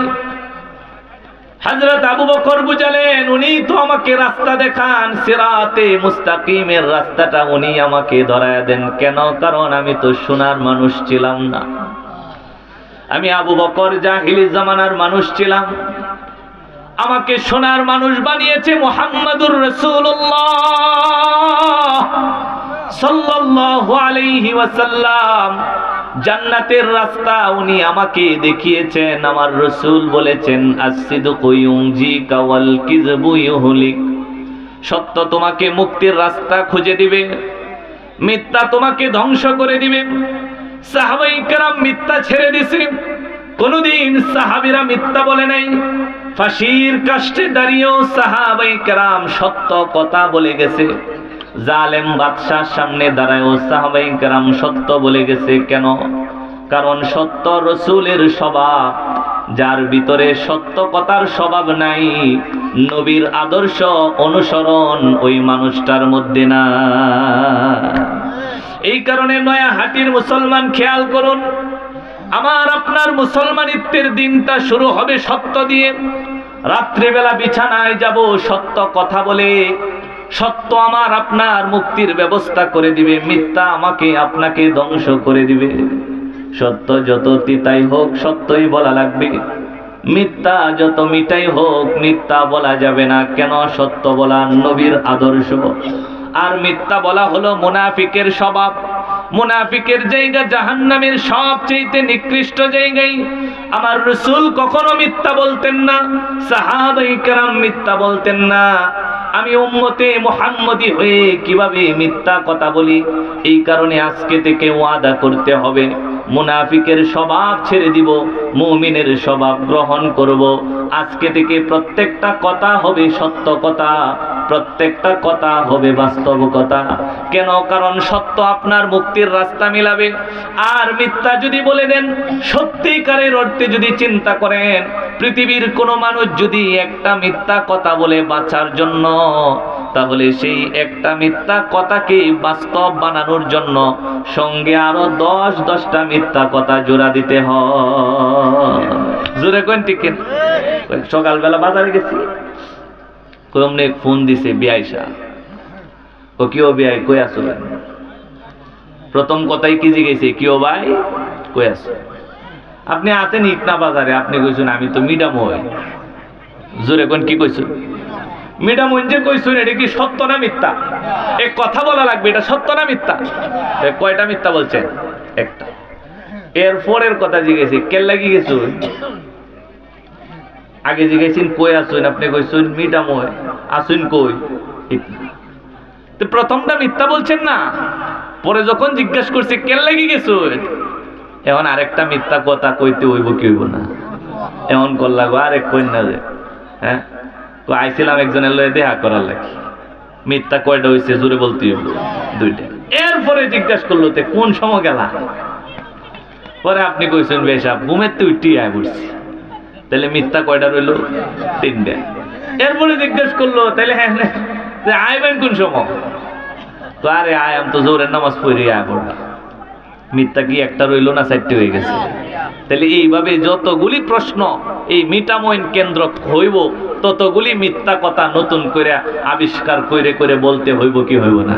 হযরত আবু বকর বুঝালেন উনি তো আমাকে রাস্তা দেখান, সিরাতে মুস্তাকিমের রাস্তাটা উনি আমাকে ধরায়া দেন। কেন? কারণ আমি তো সোনার মানুষ ছিলাম না, আমি আবু বকর জাহিলি জামানার মানুষ ছিলাম। আমাকে সোনার মানুষ বানিয়েছে মুহাম্মাদুর রাসূলুল্লাহ সাল্লাল্লাহু আলাইহি ওয়াসাল্লাম। জান্নাতের রাস্তা উনি আমাকে দেখিয়েছেন। আমার রাসূল বলেছেন, আস-সিদকু ইউনজিকা ওয়াল কিযবু ইউহলিক। সত্য তোমাকে মুক্তির রাস্তা খুঁজে দিবে, মিথ্যা তোমাকে ধ্বংস করে দিবে। সাহাবায়ে কেরাম মিথ্যা ছেড়ে দিয়েছে, কোনদিন সাহাবীরা মিথ্যা বলে নাই। ফাঁসির কাষ্টে দাঁড়িয়েও সাহাবায়ে কেরাম সত্য কথা বলে গেছে। জালেম বাদশার সামনে দাঁড়ায়ও সাহাবায়ে কেরাম সত্য বলে গেছে। কেন? কারণ সত্য রসুলের স্বভাব। যার ভিতরে সত্য কথার স্বভাব নাই, নবীর আদর্শ অনুসরণ ওই মানুষটার মধ্যে না। এই কারণে নয়াহাটির মুসলমান খেয়াল করুন, আমার আপনার মুসলমানিত্বের দিনটা শুরু হবে সত্য দিয়ে। রাত্রিবেলা বিছানায় যাব সত্য কথা বলে, সত্য আমার আপনার মুক্তির ব্যবস্থা করে দিবে, মিথ্যা আমাকে আপনাকে ধ্বংস করে দিবে। সত্য যত তিতাই হোক সত্যই বলা লাগবে, মিথ্যা যত মিঠাই হোক মিথ্যা বলা যাবে না। কেন? সত্য বলা নবীর আদর্শ, আর মিথ্যা বলা হলো মুনাফিকের স্বভাব। মুনাফিকের জায়গা জাহান্নামের সবচেয়ে নিকৃষ্ট জায়গায়। আমার রাসূল কখনো মিথ্যা বলতেন না, সাহাবায়ে কেরাম মিথ্যা বলতেন না। আমি উম্মতে মুহাম্মদী হয়ে কিভাবে মিথ্যা কথা বলি? এই কারণে আজকে থেকে ওয়াদা করতে হবে, মুনাফিকের স্বভাব ছেড়ে দিব, মুমিনের স্বভাব গ্রহণ করব। আজকে থেকে প্রত্যেকটা কথা হবে সত্য কথা, প্রত্যেকটা কথা হবে বাস্তব কথা। কেন? কারণ সত্য আপনার মুক্তির রাস্তা মিলাবে। আর মিথ্যা যদি বলে দেন, সত্যিকারের অর্থে যদি চিন্তা করেন, পৃথিবীর কোনো মানুষ যদি একটা মিথ্যা কথা বলে বাঁচার জন্য, তাহলে সেই একটা মিথ্যা কথাকে বাস্তব বানানোর জন্য সঙ্গে আরো 10টা মিথ্যা কথা জোড়া দিতে হয়। জোরে কোন ঠিক? সকালবেলা বাজারে গেছি, কমনে ফোন দিছে বিয়াইসা, ও কিও বিয়াই কই আছো? প্রথম কথাই কি জিজ্ঞেসে, কিও ভাই কই আছো? আপনি আছেন ইটনা বাজারে, আপনি কইছেন আমি তো মিডাম হই। জোরে কোন কি কইছেন? মিডাম যে কইছেন এটা কি সত্য না মিথ্যা? এই কথা বলা লাগবে, এটা সত্য না মিথ্যা? কয়টা মিথ্যা বলছেন? একটা। এরপরের কথা জিজ্ঞেসি, কেন লাগি গেছো? আগে জিজ্ঞেসেন কই আসুন, আপনি কইছেন মিডাম হই, আসুন কই? তো প্রথমটা মিথ্যা বলছেন না, পরে যখন জিজ্ঞেস করছে কেন লাগি গেছো, এখন আরেকটা মিথ্যা কথা কইতে হইব কি হইব না? এমন করলা গো আরেক কই না যে, হ্যাঁ তো আইছিলাম একজনের লয়ে দেখা করার লাগে। মিথ্যা কয়টা হইছে জোরে বলতে হইব? 2টা। এরপরে জিজ্ঞেস করলো তে কোন সময় গেলা? পরে আপনি কইছেন বেশাব ঘুমের তো উঠি আয় পড়ছি। তাহলে মিথ্যা কয়টা রইল? 3টা। এরপরে জিজ্ঞেস করলো তাহলে হ্যাঁ আইবেন কোন সময়? তো আরে আয়াম তো জোরের নামাজ পড়ি আয় পড়। মিথ্যা কি একটা রইল না 4টে হয়ে গেছে? তাহলে এইভাবে যতগুলি প্রশ্ন এই মিটামইন কেন্দ্র হইব, ততগুলি মিথ্যা কথা নতুন করে আবিষ্কার করে বলতে হইব কি হইব না?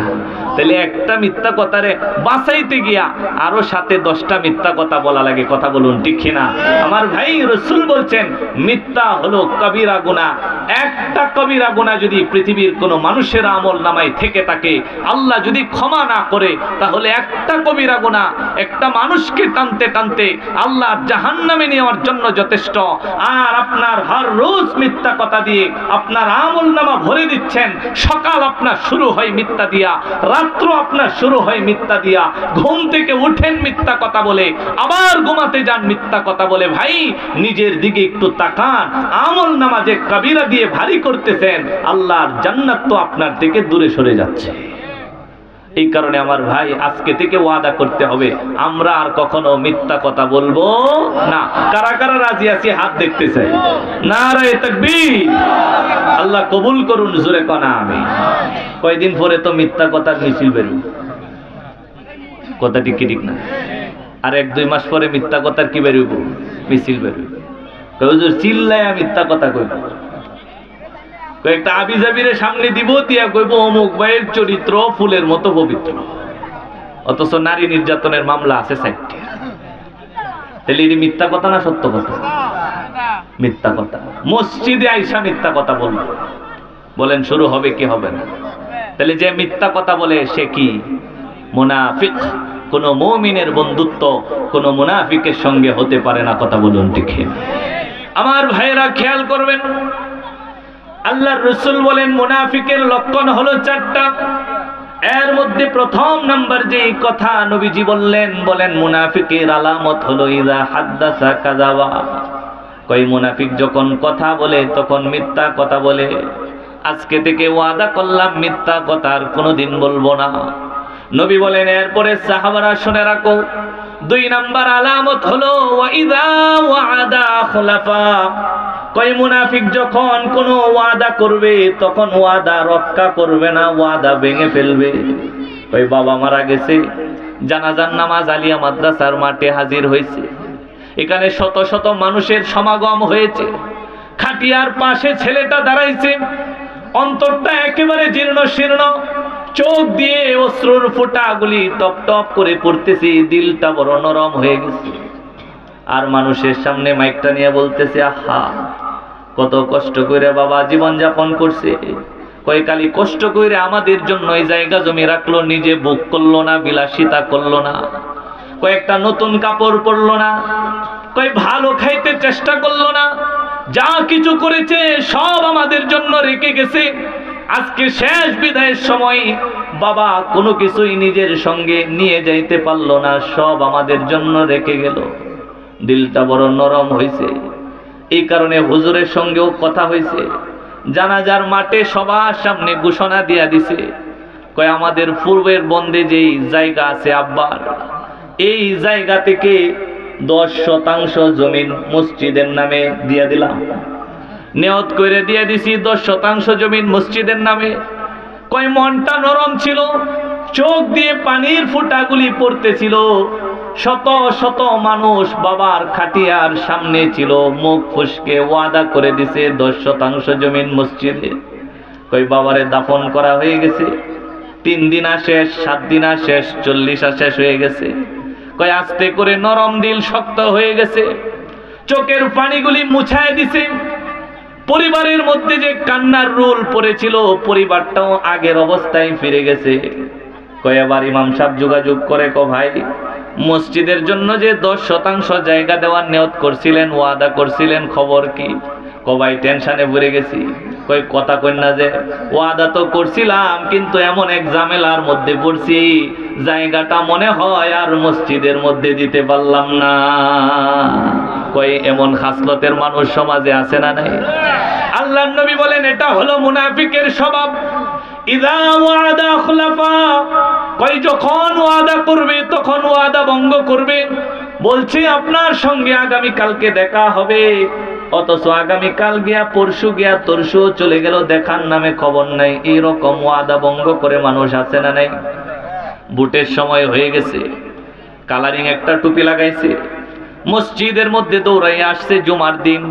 তাহলে একটা মিথ্যা কথারে বাঁচাইতে গিয়া আরো সাথে 10টা মিথ্যা কথা বলা লাগে। কথা বলুন ঠিক কিনা? আমার ভাই রাসূল বলছেন মিথ্যা হলো কবিরা গুনাহ। একটা কবিরা গুনাহ যদি পৃথিবীর কোনো মানুষের আমল নামায় থেকে থাকে, আল্লাহ যদি ক্ষমা না করে, তাহলে একটা কবিরা গুনাহ একটা মানুষকে টানতে টানতে আল্লাহ জাহান্নামে নেওয়ার জন্য যথেষ্ট। আর আপনার হর রোজ মিথ্যা কথা দিয়ে আপনার আমল নামা ভরে দিচ্ছেন। সকাল আপনার শুরু হয় মিথ্যা দিয়া, রাত্র আপনার শুরু হয় মিথ্যা দিয়া, ঘুম থেকে উঠেন মিথ্যা কথা বলে, আবার ঘুমাতে যান মিথ্যা কথা বলে। ভাই নিজের দিকে একটু তাকান, আমল নামা যে কবিরা দিয়ে ভারী করতেছেন, আল্লাহর জান্নাত তো আপনার থেকে দূরে সরে যাচ্ছে। এই কারণে আমার ভাই আজকে থেকে ওয়াদা করতে হবে, আমরা আর কখনো মিথ্যা কথা বলবো না। কারা কারা রাজি আছি হাত দেখতে চাই? নারায়ে তাকবীর। আল্লাহ কবুল করুন, জোরে কনা আমি। কয়দিন পরে তো মিথ্যা কথার মিছিল বেরোবে, কথাটি কি ঠিক না? আর 1-2 মাস পরে মিথ্যা কথার কি বেরোব? মিছিল বেরোবে। হুজুর চিল্লায়া মিথ্যা কথা কইব, কয়েকটা আবিজাবিরে সামনে দিব, দিয়া কইব অমুক ভাইয়ের চরিত্র ফুলের মতো পবিত্র, অথচ নারী নির্যাতনের মামলা আছে 4টি। তাহলে এটি মিথ্যা কথা না সত্য কথা? মিথ্যা কথা। মসজিদে আইসা মিথ্যা কথা বলবো, বলেন শুরু হবে কি হবে না? তাহলে যে মিথ্যা কথা বলে সে কি? মুনাফিক। কোন মুমিনের বন্ধুত্ব কোন মুনাফিকের সঙ্গে হতে পারে না। কথা বলুন ঠিক? আমার ভাইরা খেয়াল করবেন, আল্লাহর রাসূল বলেন মুনাফিকের লক্ষণ হলো 4টা। এর মধ্যে প্রথম নাম্বার যে কথা নবীজি বলেন মুনাফিকের আলামত হলো ইযা হাদ্দাসা কাযাবা। কই মুনাফিক যখন কথা বলে তখন মিথ্যা কথা বলে। আজকে থেকে ওয়াদা করলাম মিথ্যা কথা আর কোনোদিন বলবো না। নবী বলেন এরপরে সাহাবারা শুনে রাখো, 2 নাম্বার আলামত হলো ওয়াইদা ওয়াদা খুলাফা। কই মুনাফিক যখন কোনো ওয়াদা করবে তখন ওয়াদা রক্ষা করবে না, ওয়াদা ভেঙে ফেলবে। কই বাবা মারা গেছে, জানাজার নামাজ আলিয়া মাদ্রাসার মাঠে হাজির হয়েছে, এখানে শত শত মানুষের সমাগম হয়েছে, খাটিয়ার পাশে ছেলেটা দাঁড়াইছে, অন্তরটা একেবারে জীর্ণ শীর্ণ, চোখ দিয়ে অশ্রুর ফোঁটাগুলি টপ টপ করে পড়তেছে, দিলটা বড় নরম হয়ে গেছে। আর মানুষের সামনে মাইকটা নিয়ে বলতেছে, আহা কত কষ্ট করে বাবা জীবন যাপন করছে, কয়কালি কষ্ট করে আমাদের জন্য এই জায়গা জমি রাখলো, নিজে ভোগ করলো না, বিলাসিতা করলো না, কয়েকটা নতুন কাপড় পরলো না, কয় ভালো খাইতে চেষ্টা করলো না, যা কিছু করেছে সব আমাদের জন্য রেখে গেছে। আজকে শেষ বিদায়ের সময় বাবা কোনো কিছুই নিজের সঙ্গে নিয়ে যাইতে পারলো না, সব আমাদের জন্য রেখে গেল। দিলটা বড় নরম হয়েছে। এই কারণে হুজুরের সঙ্গেও কথা হয়েছে, জানাজার মাঠে সবার সামনে ঘোষণা দিয়া দিছে, কয় আমাদের পূর্বের বন্দে যেই জায়গা আছে আব্বার, এই জায়গা থেকে 10% জমিন মসজিদের নামে দিয়ে দিলাম। নিয়ত করে দিয়ে দিছি 10% জমিন মসজিদের নামে। কয় মনটা নরম ছিল, চোখ দিয়ে পানির ফোঁটাগুলি পড়তেছিল। শত শত মানুষ বাবার খাটিয়ার সামনে ছিল, মুখ ফুসকে ওয়াদা করে দিছে 10% জমিন মসজিদে। কই বাবারে দাফন করা হয়ে গেছে, 3 দিন শেষ, 7 দিন শেষ, 40 শেষ হয়ে গেছে। কই আস্তে করে নরম দিল শক্ত হয়ে গেছে, চোখের পানিগুলি মুছায় দিছে। পরিবারের মধ্যে যে কান্নার রোল পড়েছিল, পরিবারটাও আগের অবস্থায় ফিরে গেছে। কয় এবার ইমাম সাহেব যোগাযোগ করে, ভাই মসজিদের জন্য যে 10% জায়গা দেওয়ার নিয়ত করছিলেন, ওয়াদা করছিলেন, খবর কি? ভাই টেনশনে পড়ে গেছি। কই কথা কই না যে ওয়াদা তো করছিলাম, কিন্তু এমন এক ঝামেলার মধ্যে পড়ছি, জায়গাটা মনে হয় আর মসজিদের মধ্যে দিতে পারলাম না। কই এমন খাসলতের মানুষ সমাজে আছে না নাই? আল্লাহর নবী বলেন এটা হলো মুনাফিকের স্বভাব। ইযা ওয়াদা খুলাফা, কই যখন ওয়াদা করবে তখন ওয়াদা ভঙ্গ করবে। বলছি আপনার সঙ্গে আগামী কালকে দেখা হবে, অথচ আগামী কাল গিয়া পরশু গিয়া তরশু চলে গেল, দেখার নামে খবর নাই। এইরকম ওয়াদা ভঙ্গ করে মানুষ আছে না নাই? বুটের সময় হয়ে গেছে, কালারিং একটা টুপি লাগাইছে, মসজিদের মধ্যে দৌড়াইয়া আসছে জুমার দিন,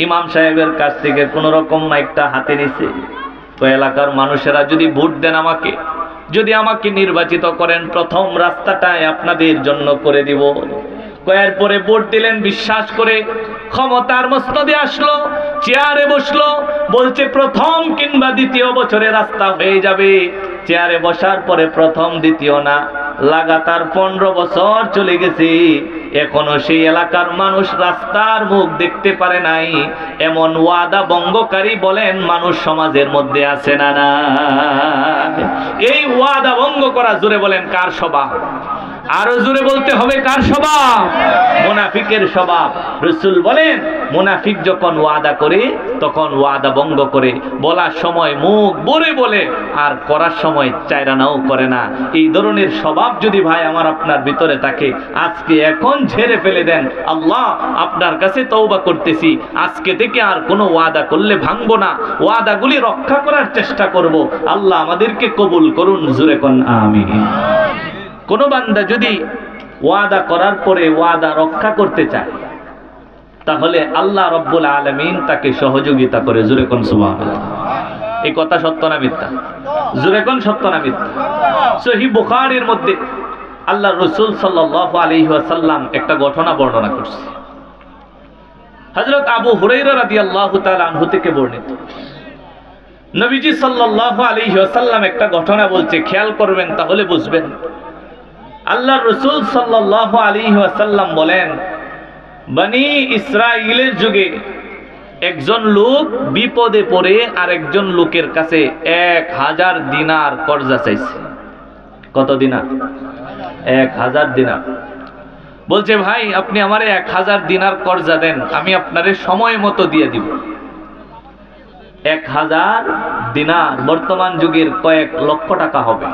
ইমাম সাহেবের কাছ থেকে কোন রকম মাইকটা হাতে নিছে। তো এলাকার মানুষেরা যদি ভোট দেন আমাকে, যদি আমাকে নির্বাচিত করেন, প্রথম রাস্তাটাই আপনাদের জন্য করে দিব। কয়ের পরে ভোট দিলেন, বিশ্বাস করে ক্ষমতার মসনদে আসলো, চেয়ারে বসলো, বলছে প্রথম কিংবা দ্বিতীয় বছরে রাস্তা হয়ে যাবে। চেয়ারে বসার পরে প্রথম দ্বিতীয় না, লাগাতার 15 বছর চলে গেছে, এখনো সেই এলাকার মানুষ রাস্তার মুখ দেখতে পারে নাই। এমন ওয়াদা ভঙ্গকারী বলেন মানুষ সমাজের মধ্যে আছে না না? এই ওয়াদা ভঙ্গ করা, জোরে বলেন কার স্বভাব? আরো জোরে বলতে হবে কার স্বভাব? মুনাফিকের স্বভাব। রাসূল বলেন মুনাফিক যখন ওয়াদা করে তখন ওয়াদা ভঙ্গ করে, বলার সময় মুখ ভরে বলে আর করার সময় চাইরানাও করে না। এই ধরনের স্বভাব যদি ভাই আমার আপনার ভিতরে থাকে, আজকে এখন ঝেড়ে ফেলে দেন। আল্লাহ আপনার কাছে তওবা করতেছি, আজকে থেকে আর কোনো ওয়াদা করলে ভাঙবো না, ওয়াদাগুলি রক্ষা করার চেষ্টা করব। আল্লাহ আমাদেরকে কবুল করুন, জোরে কোন আমিন। কোন বান্দা যদি ওয়াদা করার পরে ওয়াদা রক্ষা করতে চায়, তাহলে আল্লাহ রব্বুল আলামিন তাকে সহযোগিতা করে, জোরে কোন সুবহানাল্লাহ। এই কথা সত্য না মিথ্যা? জোরে কোন সত্য না মিথ্যা? সহিহ বুখারীর মধ্যে আল্লাহর রাসূল সাল্লাল্লাহু আলাইহি ওয়াসাল্লাম একটা ঘটনা বর্ণনা করছে। হযরত আবু হুরায়রা রাদিয়াল্লাহু তাআলা আনহু থেকে বর্ণিত, নবীজি সাল্লাল্লাহু আলাইহি ওয়াসাল্লাম একটা ঘটনা বলছে, খেয়াল করবেন তাহলে বুঝবেন। আল্লাহর রাসূল সাল্লাল্লাহু আলাইহি ওয়াসাল্লাম বলেন, বনি ইসরাইলের যুগে একজন লোক বিপদে পড়ে আরেকজন লোকের কাছে 1000 দিনার কর্জা চাইছে। কত দিনার? 1000 দিনার। বলছে ভাই আপনি আমারে 1000 দিনার কর্জা দেন, আমি আপনারে সময় মতো দিয়ে দিব। 1000 দিনার বর্তমান যুগের কয়েক লক্ষ টাকা হবে।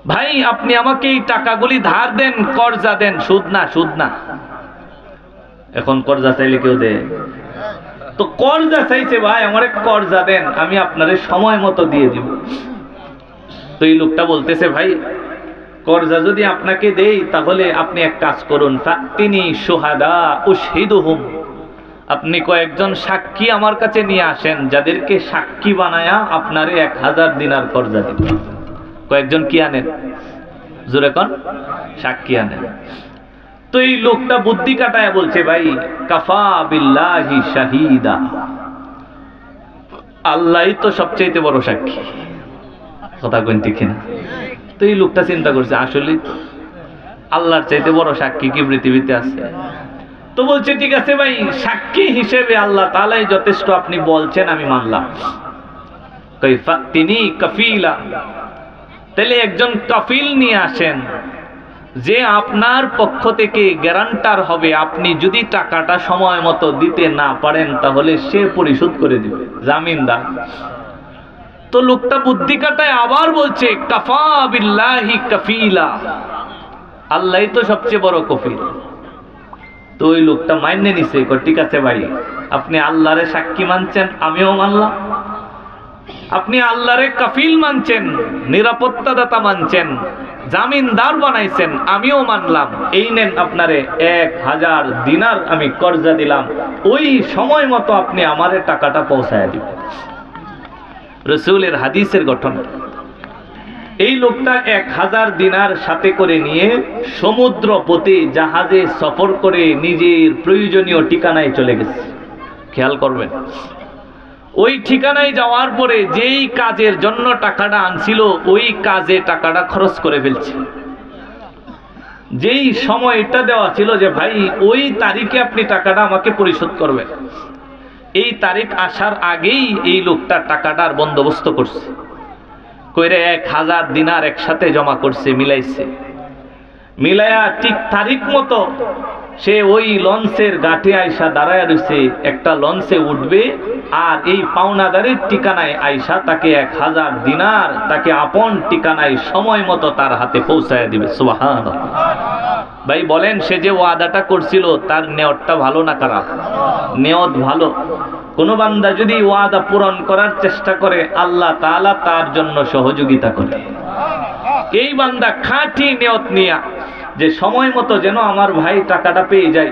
ভাই আপনি আমাকে এই টাকাগুলি ধার দেন, কর্জা দেন, সুদ না, সুদ না। এখন কর্জা চাইলে কেউ দেয়? তো কর্জা চাইছে, ভাই আমারে কর্জা দেন, আমি আপনারে সময় মতো দিয়ে দিব। তো এই লোকটা বলতেছে, ভাই কর্জা যদি আপনাকে দেই তাহলে আপনি এক কাজ করুন, ফাতিনি শুহাদা উশহিদুহুম, আপনি কয়েকজন সাক্ষী আমার কাছে নিয়ে আসেন, যাদেরকে সাক্ষী বানায়া আপনারে 1000 দিনার কর্জা দিব। কয়েকজন কি আনেন? জোরে কোন? সাক্ষী আনেন। তো এই লোকটা বুদ্ধি কাটায় বলছে, ভাই কাফা বিল্লাহি শাহিদা, আল্লাহই তো সবচেয়ে বড় সাক্ষী। কথা কইন ঠিক না? তো এই লোকটা চিন্তা করছে, আসলে আল্লাহর চাইতে বড় সাক্ষী কি পৃথিবীতে আছে? তো বলছে, ঠিক আছে ভাই, সাক্ষী হিসেবে আল্লাহ তাআলাই যথেষ্ট, আপনি বলছেন আমি মানলাম। তিনি কাফিলা, তাহলে একজন কাফিল নিয়ে আসেন, যে আপনার পক্ষ থেকে গ্যারান্টার হবে, আপনি যদি টাকাটা সময় মতো দিতে না পারেন তাহলে সে পরিশোধ করে দিবে, জামিনদার। তো লোকটা বুদ্ধি কাটায় আবার বলছে, কাফা বিল্লাহি কাফিলা, আল্লাহই তো সবচেয়ে বড় কফিল। তো ওই লোকটা মাইনে নিছে, ঠিক আছে ভাই, আপনি আল্লাহরে সাক্ষী মানছেন, আমিও মানলাম। আপনি আল্লাহরে কাফিল মানছেন, নিরাপত্তাদাতা মানছেন, জামিনদার বানাইছেন, আমিও মানলাম। এই নেন আপনারে 1000 দিনার আমি কর্জা দিলাম, ওই সময় মতো আপনি আমারে টাকাটা পৌঁছায় দিবেন। রাসূলের হাদিসের ঘটনা। এই লোকটা 1000 দিনার সাথে করে নিয়ে সমুদ্র পথে জাহাজে সফর করে নিজের প্রয়োজনীয় ঠিকানায় চলে গেছে। খেয়াল করবেন, ওই ঠিকানায় যাওয়ার পরে যেই কাজের জন্য টাকাটা আনছিল, ওই কাজে টাকাটা খরচ করে ফেলছে। যেই সময়টা দেওয়া ছিল যে ভাই ওই তারিখে আপনি টাকাটা আমাকে পরিশোধ করবেন, এই তারিখ আসার আগেই এই লোকটা টাকাটার বন্দোবস্ত করছে, কইরে 1000 দিনার একসাথে জমা করছে, মিলাইছে। মিলায়া ঠিক তারিখ মতো সে ওই লঞ্চের ঘাটে আইসা দাঁড়ায় রয়েছে, একটা লঞ্চে উঠবে, আর এই পাওনাদারের ঠিকানায় আইসা তাকে 1000 দিনার তাকে আপন ঠিকানায় সময় মতো তার হাতে পৌঁছায় দিবে। সুবহানাল্লাহ। ভাই বলেন, সে যে ওয়াদাটা করছিল তার নিয়তটা ভালো না খারাপ? নিয়ত ভালো। কোন বান্দা যদি ওয়াদা পূরণ করার চেষ্টা করে, আল্লাহ তাআলা তার জন্য সহযোগিতা করে। এই বান্দা খাঁটি নিয়ত নিয়া যে সময় মতো যেন আমার ভাই টাকাটা পেয়ে যায়,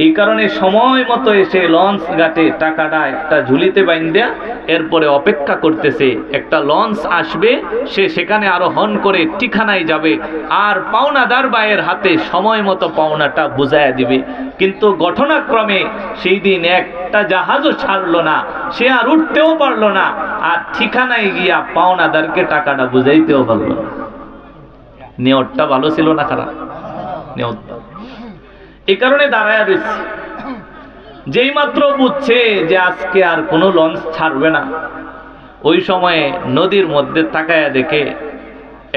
এই কারণে সময় মতো এসে লঞ্চ ঘাটে টাকাটা একটা ঝুলিতে বাইন্ধা এরপরে অপেক্ষা করতেছে, একটা লঞ্চ আসবে, সে সেখানে আরোহণ করে ঠিকানায় যাবে, আর পাওনাদার ভাইয়ের হাতে সময় মতো পাওনাটা বুঝাইয়া দিবে। কিন্তু ঘটনাক্রমে সেই দিন একটা জাহাজও ছাড়লো না, সে আর উঠতেও পারলো না, আর ঠিকানায় গিয়া পাওনাদারকে টাকাটা বুঝাইতেও পারলো না। নিয়তটা ভালো ছিল না খারাপ? নিয়ত। এই কারণে দাঁড়ায় রয়েছে। যেই মাত্র বুঝছে যে আজকে আর কোনো লঞ্চ ছাড়বে না, ওই সময়ে নদীর মধ্যে তাকায়া দেখে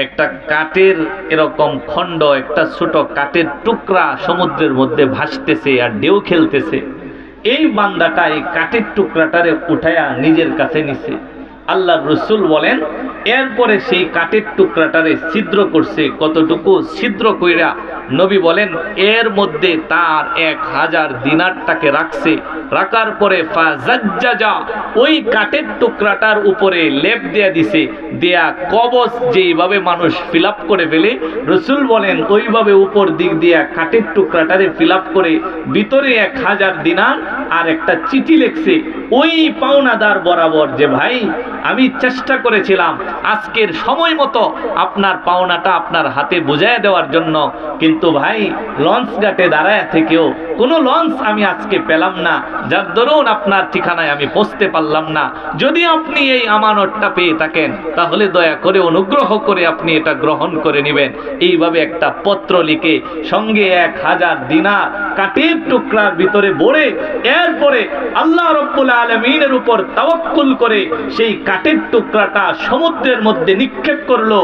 একটা কাঠের এরকম খণ্ড, একটা ছোট কাঠের টুকরা সমুদ্রের মধ্যে ভাসতেছে আর ঢেউ খেলতেছে। এই বান্দাটা এই কাঠের টুকরাটারে উঠায়া নিজের কাছে নিছে। আল্লাহর রাসূল বলেন, এরপরে সেই কাঠের টুকরাটারে ছিদ্র করছে। কতটুকু ছিদ্র কইরা? নবী বলেন, এর মধ্যে তার 1000 দিনারটাকে রাখছে। রাখার পরে ফাজাজ্জাজা, ওই কাঠের টুকরাটার উপরে লেপ দেয়া দিছে, দেয়া কবচ যেইভাবে মানুষ ফিল আপ করে ফেলে, রাসূল বলেন ওইভাবে উপর দিক দিয়া কাঠের টুকরাটারে ফিল আপ করে ভিতরে 1000 দিনার আর একটা চিঠি লিখছে ওই পাওনাদার বরাবর, যে ভাই আমি চেষ্টা করেছিলাম আজকের সময় মতো আপনার পাওনাটা আপনার হাতে বুঝায় দেওয়ার জন্য, কিন্তু ভাই লঞ্চ ঘাটে দাঁড়ায় থেকেও কোনো লঞ্চ আমি আজকে পেলাম না, যার দরুন আপনার ঠিকানায় আমি পৌঁছতে পারলাম না। যদি আপনি এই আমানতটা পেয়ে থাকেন তাহলে দয়া করে অনুগ্রহ করে আপনি এটা গ্রহণ করে নেবেন। এইভাবে একটা পত্র লিখে সঙ্গে 1000 দিনার কাঠের টুকরার ভিতরে ভরে, এরপরে আল্লাহ রাব্বুল আলামিনের উপর তাওয়াক্কুল করে সেই কাঠের টুকরাটা সমুদ্রের মধ্যে নিক্ষেপ করলো,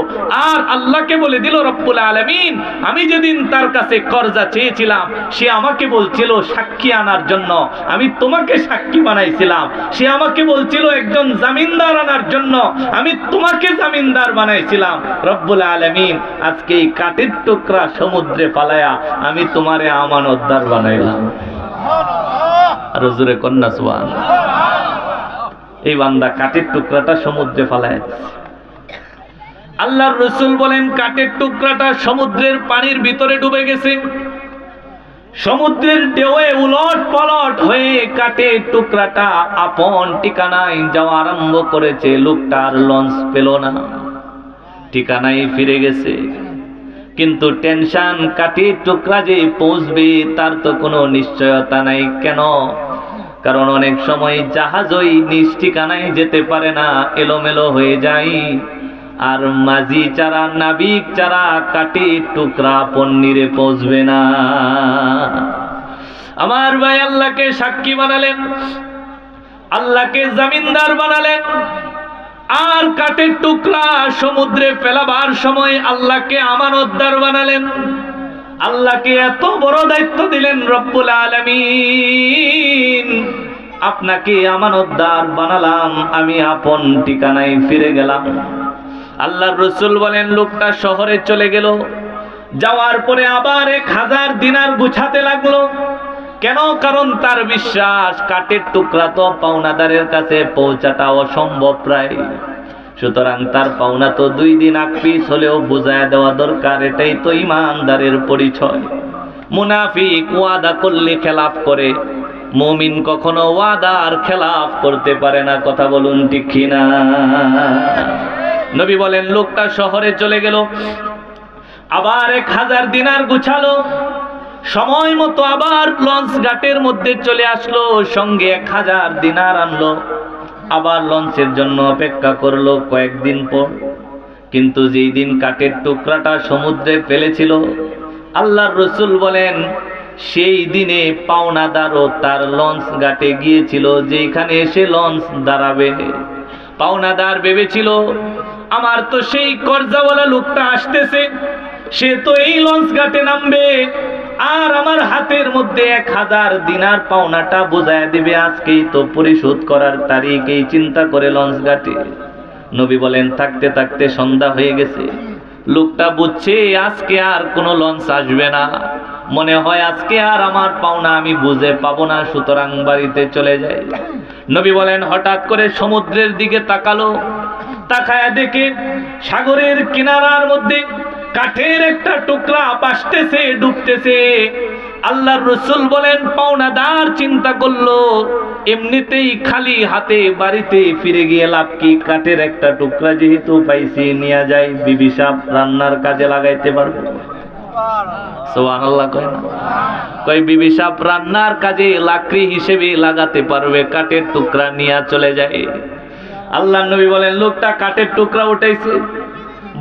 আর আল্লাহকে বলে দিল, রব্বুল আলামিন আমি যেদিন তার কাছে কর্জা চেয়েছিলাম সে আমাকে বলছিল সাক্ষী আনার জন্য, আমি তোমাকে সাক্ষী বানাইছিলাম। সে আমাকে বলছিল একজন জামিনদার আনার জন্য, আমি তোমাকে জামিনদার বানাইছিলাম। রব্বুল আলামিন আজকে এই কাঠের টুকরা সমুদ্রে ফালায়া আমি তোমারে আমানতদার বানাইলাম। আর হুজুরে কন্যা সুবহানাল্লাহ। এই বান্দা কাঠের টুকরাটা সমুদ্রে ফালায় দিচ্ছে। আল্লাহর রাসূল বলেন কাঠের টুকরাটা সমুদ্রের পানির ভিতরে ডুবে গেছে। সমুদ্রের ঢেউয়ে উলট পালট হয়ে কাঠের টুকরাটা আপন ঠিকানায় যাওয়া আরম্ভ করেছে। লোকটার লঞ্চ পেল না, ঠিকানায় ফিরে গেছে। কিন্তু টেনশন, কাঠের টুকরা যে পৌঁছবে তার তো কোনো নিশ্চয়তা নাই। কেন? কারণ অনেক সময় জাহাজই নিজ ঠিকানায় যেতে পারে না, এলোমেলো হয়ে যায়। আর মাঝি চারা, নাবিক চারা কাঠের টুকরা পন্নিরে পৌঁছবে না। আমার ভাই আল্লাহকে সাক্ষী বানালেন, আল্লাহকে জামিনদার বানালেন, আর কাঠের টুকরা সমুদ্রে ফেলাবার সময় আল্লাহকে আমানতদার বানালেন। আল্লাহকে এত বড় দায়িত্ব দিলেন রব্বুল আলামিন, আপনাকে আমানতদার বানালাম, আমি আপন ঠিকানায় ফিরে গেলাম। আল্লাহর রাসূল বলেন, লোকটা শহরে চলে গেল। যাওয়ার পরে আবার 1000 দিনার গুছাতে লাগলো। কেন? কারণ তার বিশ্বাস কাঠের টুকরা তো পাওনাদারের কাছে পৌঁছাটা অসম্ভব প্রায়। সুতরাং তার পাওনা তো 2 দিন আগ পিছ হলেও বুঝায় দেওয়া দরকার। এটাই তো ইমানদারের পরিচয়। মুনাফিক ওয়াদা করলে খেলাফ করে, মুমিন কখনো ওয়াদার খেলাফ করতে পারে না। কথা বলুন ঠিক কিনা? নবী বলেন, লোকটা শহরে চলে গেল, আবার 1000 দিনার গুছালো, সময় মতো আবার লঞ্চ ঘাটের মধ্যে চলে আসলো, সঙ্গে 1000 দিনার আনলো। আবার লঞ্চের জন্য অপেক্ষা করলো কয়েকদিন পর। কিন্তু যেই দিন কাঠের টুকরাটা সমুদ্রে ফেলেছিল, আল্লাহর রাসূল বলেন সেই দিনে পাওনাদারও তার লঞ্চ ঘাটে গিয়েছিল, যেখানে এসে লঞ্চ দাঁড়াবে। পাওনাদার ভেবেছিল আমার তো সেই কর্জাওয়ালা লোকটা আসতেছে, সে তো এই লঞ্চ ঘাটে নামবে আর আমার হাতের মধ্যে 1000 দিনার পাওনাটা বুঝায় দিবে, আজকেই তো পরিশোধ করার তারিখ। এই চিন্তা করে লঞ্চ ঘাটে। নবী বলেন, থাকতে থাকতে সন্ধ্যা হয়ে গেছে। লোকটা বুঝছে আজকে আর কোনো লঞ্চ আসবে না, মনে হয় আজকে আর আমার পাওনা আমি বুঝে পাবো না, সুতরাং বাড়িতে চলে যায়। নবী বলেন, হঠাৎ করে সমুদ্রের দিকে তাকালো, তাকায়া দেখে সাগরের কিনারার মধ্যে কাঠের একটা টুকরা ভাসতেছে, ডুবতেছে। আল্লাহর রাসূল বলেন, পাওনাদার চিন্তা করলো এমনিতেই খালি হাতে বাড়িতে ফিরে গিয়ে লাভ কি? কাঠের একটা টুকরা যেহেতু পাইছি, নিয়ে যাই, বিবি সাহেব রান্নার কাজে লাগাইতে পারবে। সুবহানাল্লাহ কয় না? কয় বিবি সাহেব রান্নার কাজে লাকড়ি হিসেবে লাগাতে পারবে, কাঠের টুকরা নিয়ে চলে যায়। আল্লাহর নবী বলেন, লোকটা কাঠের টুকরা উঠাইছে,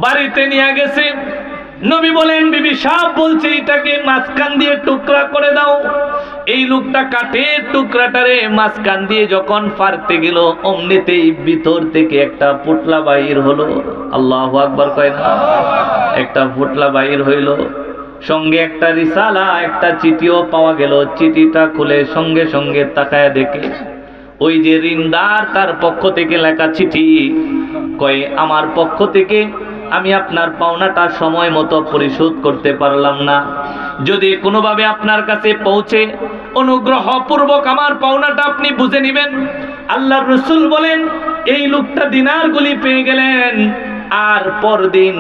বাড়িতে নিয়ে গেছে। নবী বলেন, বিবি সাহেব বলছে এটাকে মাঝখান দিয়ে টুকরা করে দাও। এই লোকটা কাঠের টুকরাটারে মাঝখান দিয়ে যখন ফাড়তে গেল, অমনিতেই ভিতর থেকে একটা পুটলা বাহির হলো। আল্লাহু আকবার কয় না? একটা পুটলা বাহির হইল, সঙ্গে একটা রিসালা, একটা চিঠিও পাওয়া গেল। চিঠিটা খুলে সঙ্গে সঙ্গে তাকায় দেখে ওই যে ঋণদার, তার পক্ষ থেকে লেখা চিঠি। কয়, আমার পক্ষ থেকে আমি আপনার পাওনাটা সময় মতো পরিশোধ করতে পারলাম না, যদি কোনোভাবে আপনার কাছে পৌঁছে অনুগ্রহপূর্বক আমার পাওনাটা আপনি বুঝে নেবেন। আল্লাহর রাসূল বলেন, এই লোকটা দিনারগুলি পেয়ে গেলেন। আর পরদিন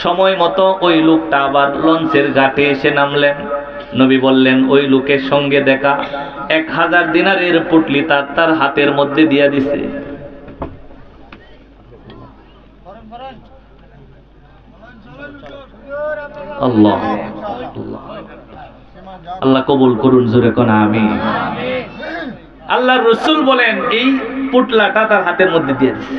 সময় মতো ওই লোকটা আবার লঞ্চের ঘাটে এসে নামলেন। নবী বললেন, ওই লোকের সঙ্গে দেখা 1000 দিনারের পুটলি তার হাতের মধ্যে দিয়ে দিছে। আল্লাহ আল্লাহ কবুল করুন, জোরে কোন আমিন। আল্লাহর রাসূল বলেন, এই পুটলাটা তার হাতের মধ্যে দিয়ে দিছে।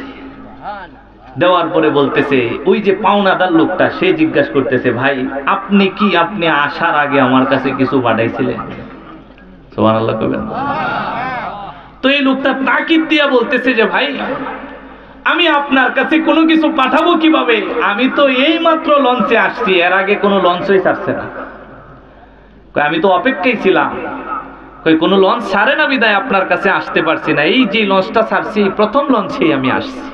দেওয়ার পরে বলতেছে, ওই যে পাওনাদার লোকটা, সে জিজ্ঞাসা করতেছে, ভাই আপনি আসার আগে আমার কাছে কিছু পাঠাইছিলেন? সুবহানাল্লাহ কইবেন। তো এই লোকটা তাকিদ দিয়া বলতেছে যে, ভাই আমি আপনার কাছে কোনো কিছু পাঠাবো কিভাবে? আমি তো এই মাত্র লঞ্চে আসছি, এর আগে কোনো লঞ্চই ছাড়ছে না। আমি তো অপেক্ষায় ছিলাম, কোনো লঞ্চ ছাড়ে না বিদায় আপনার কাছে আসতে পারছি না। এই যে লঞ্চটা ছাড়ছি, প্রথম লঞ্চেই আমি আসছি।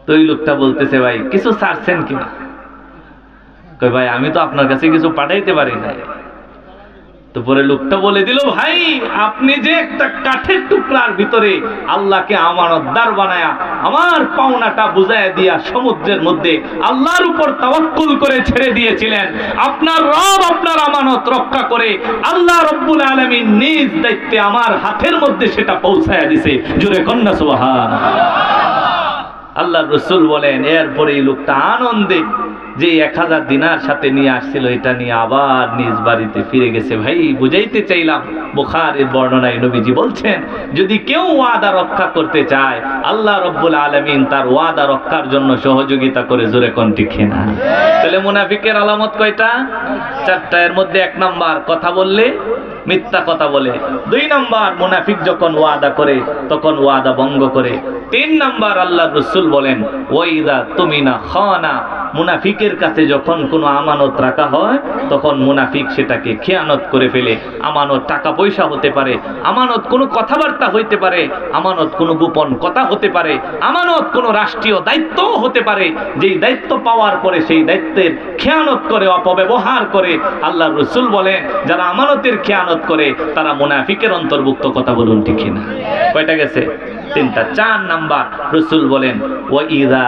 তো এই লোকটা বলতেছে, ভাই কিছু ছাড়ছেন কিনা? ভাই আমি তো আপনার কাছে কিছু পাঠাইতে পারি না। তো পরে লোকটা বলে দিল, ভাই আপনি যে একটা কাঠের টুকরার ভিতরে আল্লাহকে আমানতদার বানায়া আমার পাওনাটা বুঝায় দিয়া সমুদ্রের মধ্যে আল্লাহর উপর তাওয়াক্কুল করে ছেড়ে দিয়েছিলেন, আপনার রব আপনার আমানত রক্ষা করে আল্লাহ রব্বুল আলামিন নিজ দায়িত্বে আমার হাতের মধ্যে সেটা পৌঁছায়া দিছে। জোরে কন্যা সুবহানাল্লাহ। আল্লাহর রাসূল বলেন, এরপরে এই লোকটা আনন্দে যে 1000 দিনার সাথে নিয়ে আসছিল এটা নিয়ে আবার নিজ বাড়িতে ফিরে গেছে। ভাই বুঝাইতে চাইলাম, বুখারীর বর্ণনায় নবীজি বলছেন, যদি কেউ ওয়াদা রক্ষা করতে চায় আল্লাহ রব্বুল আলামিন তার ওয়াদা রক্ষার জন্য সহযোগিতা করে। জোরে কোন ঠিক না? তাহলে মুনাফিকের আলামত কয়টা? 4টা। এর মধ্যে 1 নাম্বার, কথা বললে মিথ্যা কথা বলে। 2 নাম্বার, মুনাফিক যখন ওয়াদা করে তখন ওয়াদা ভঙ্গ করে। 3 নাম্বার, আল্লাহর রাসূল বলেন, ওয়াইদা তুমিনা খানা, মুনাফিকের কাছে যখন কোনো আমানত রাখা হয় তখন মুনাফিক সেটাকে খেয়ানত করে ফেলে। আমানত টাকা পয়সা হতে পারে, আমানত কোনো কথাবার্তা হইতে পারে, আমানত কোনো গোপন কথা হতে পারে, আমানত কোনো রাষ্ট্রীয় দায়িত্বও হতে পারে। যেই দায়িত্ব পাওয়ার পরে সেই দায়িত্বের খেয়ানত করে, অপব্যবহার করে। আল্লাহর রাসূল বলেন, যারা আমানতের খেয়ানত করে তারা মুনাফিকের অন্তর্ভুক্ত। কথা বলুন ঠিক না? কয়টা গেছে? 3টা। 4 নাম্বার, রাসূল বলেন, ওয়াইদা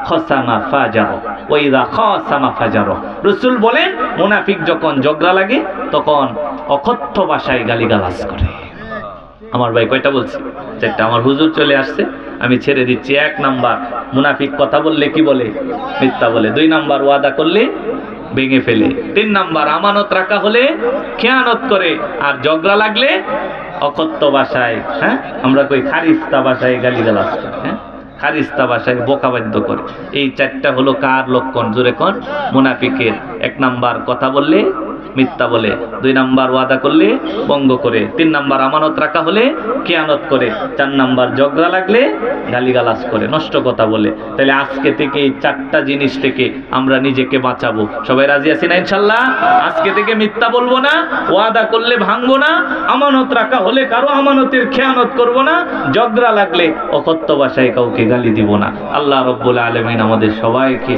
খাসামা ফাজার, ওয়াইদা খাসামা ফাজার। রাসূল বলেন, মুনাফিক যখন ঝগড়া লাগে তখন অকথ্য ভাষায় গালিগালাজ করে। আমার ভাই কয়টা বলছি? 4টা। আমার হুজুর চলে আসছে, আমি ছেড়ে দিচ্ছি। 1 নাম্বার, মুনাফিক কথা বললে কি বলে? মিথ্যা বলে। 2 নাম্বার, ওয়াদা করলে ভেঙে ফেলে। 3 নাম্বার, আমানত রাখা হলে খেয়ানত করে। আর ঝগড়া লাগলে অকথ্য ভাষায়, হ্যাঁ আমরা কই খারিস্তা ভাষায় গালিগালাজ করে, হ্যাঁ খারিস্তা ভাষায় বোকাবাদ্য করে। এই 4টা হলো কার লক্ষণ? জোরে কোন? মুনাফিকের। 1 নাম্বার, কথা বললে মিথ্যা বলে। 2 নাম্বার, ওয়াদা করলে ভঙ্গ করে। 3 নাম্বার, আমানত রাখা হলে খেয়ানত করে। 4 নাম্বার, ঝগড়া লাগলে গালিগালাজ করে, নষ্ট কথা বলে। তাহলে আজকে থেকে এই 4টা জিনিস থেকে আমরা নিজেকে বাঁচাবো। সবাই রাজি আছি না ইনশাআল্লাহ? আজকে থেকে মিথ্যা বলবো না, ওয়াদা করলে ভাঙবো না, আমানত রাখা হলে কারো আমানতের খেয়ানত করব না, ঝগড়া লাগলে অকথ্য ভাষায় কাউকে গালি দিব না। আল্লাহ রাব্বুল আলামিন আমাদের সবাইকে